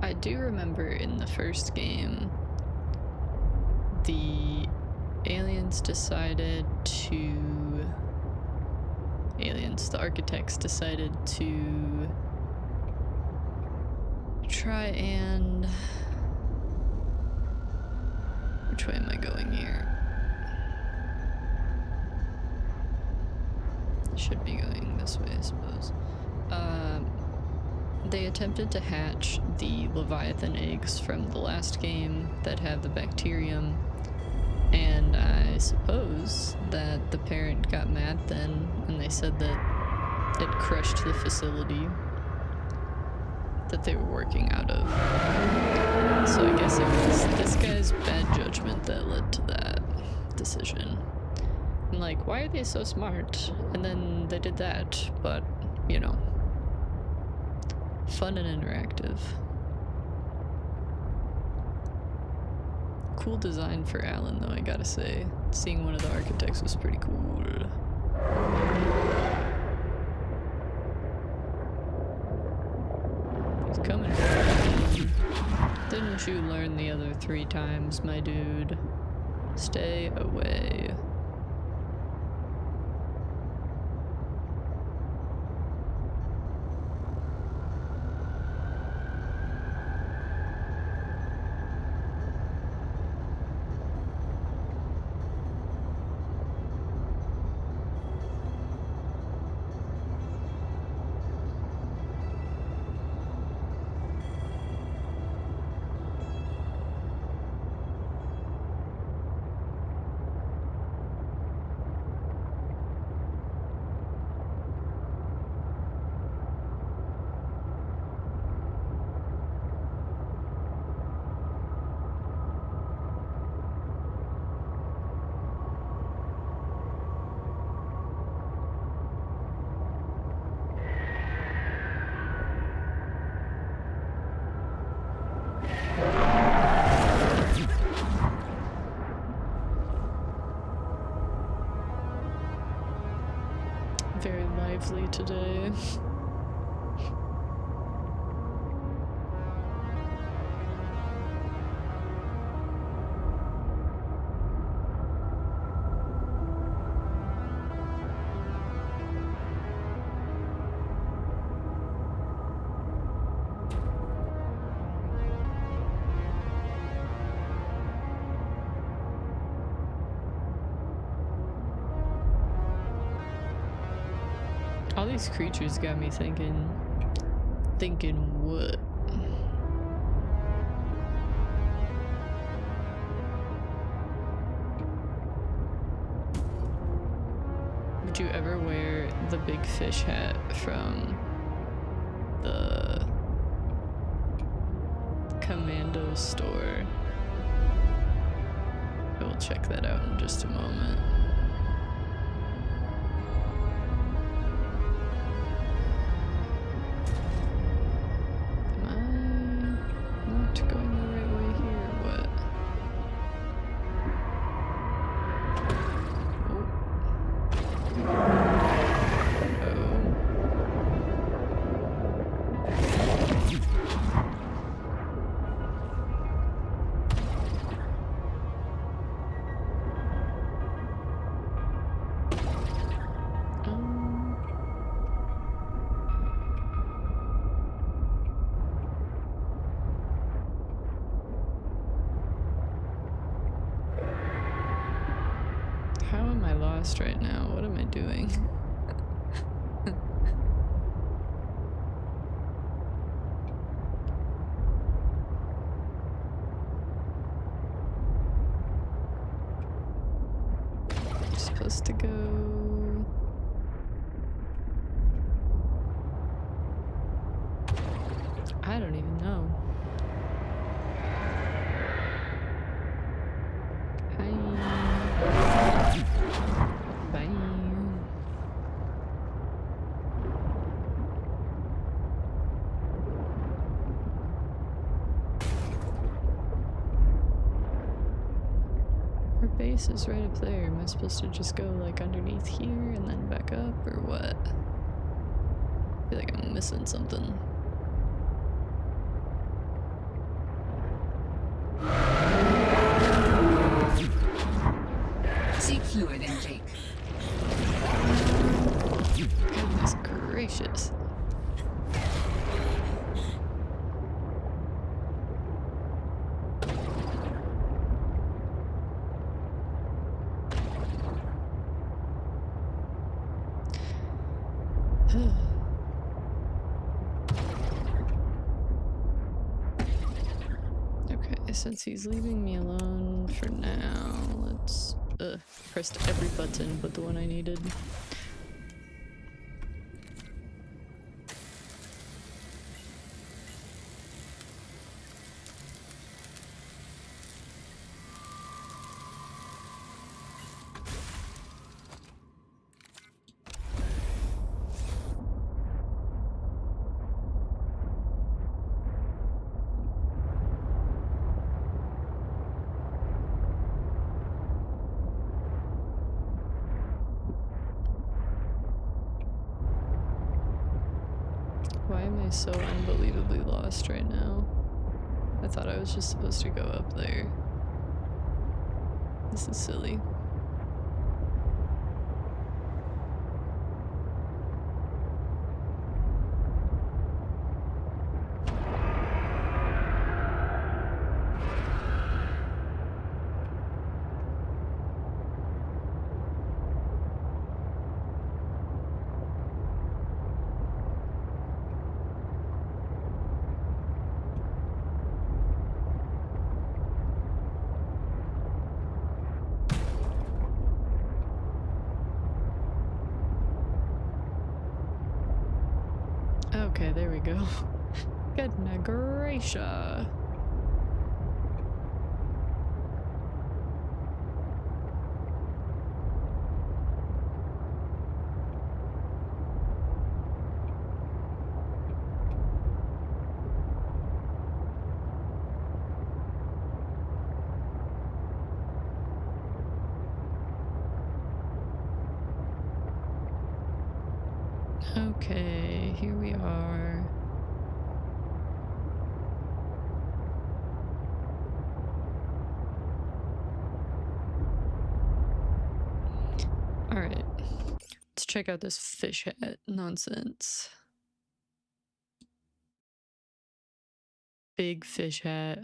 I do remember in the first game, the aliens decided to... the architects decided to try and... Which way am I going here? Should be going this way, I suppose. They attempted to hatch the Leviathan eggs from the last game that have the bacterium, and I suppose that the parent got mad then, and they said that it crushed the facility that they were working out of. So I guess it was this guy's bad judgment that led to that decision. I'm like, why are they so smart? And then they did that, but, you know. Fun and interactive. Cool design for Alan, though, I gotta say. Seeing one of the architects was pretty cool. He's coming. Didn't you learn the other 3 times, my dude? Stay away. Very lively today. All these creatures got me thinking what? Would you ever wear the big fish hat from the Commando store? I will check that out in just a moment. Going the right way here, or what? lost right now. What am I doing? I'm supposed to go... I don't even know. Hi. Bye. Our base is right up there. Am I supposed to just go like underneath here and then back up or what? I feel like I'm missing something. Seek fluid intake. Goodness gracious. Okay, since he's leaving me alone for now, let's pressed every button but the one I needed. Why am I so unbelievably lost right now? I thought I was just supposed to go up there. This is silly. Okay, there we go. Goodness gracious. Okay, here we are. Alright, let's check out this fish hat nonsense. Big fish hat.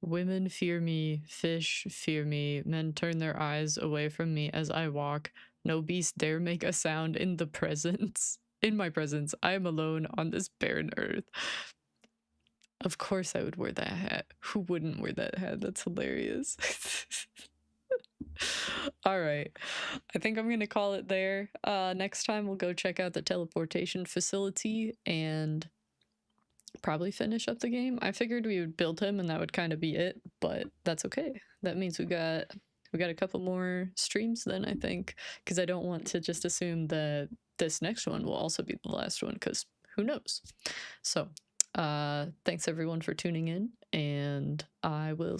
Women fear me, fish fear me, men turn their eyes away from me as I walk. No beast dare make a sound in the presence. In my presence, I am alone on this barren earth. Of course I would wear that hat. Who wouldn't wear that hat? That's hilarious. Alright, I think I'm gonna call it there. Next time we'll go check out the teleportation facility and probably finish up the game. I figured we would build him and that would kind of be it, but that's okay. That means we got a couple more streams then, I think, because I don't want to just assume that this next one will also be the last one, because who knows. So thanks everyone for tuning in, and I will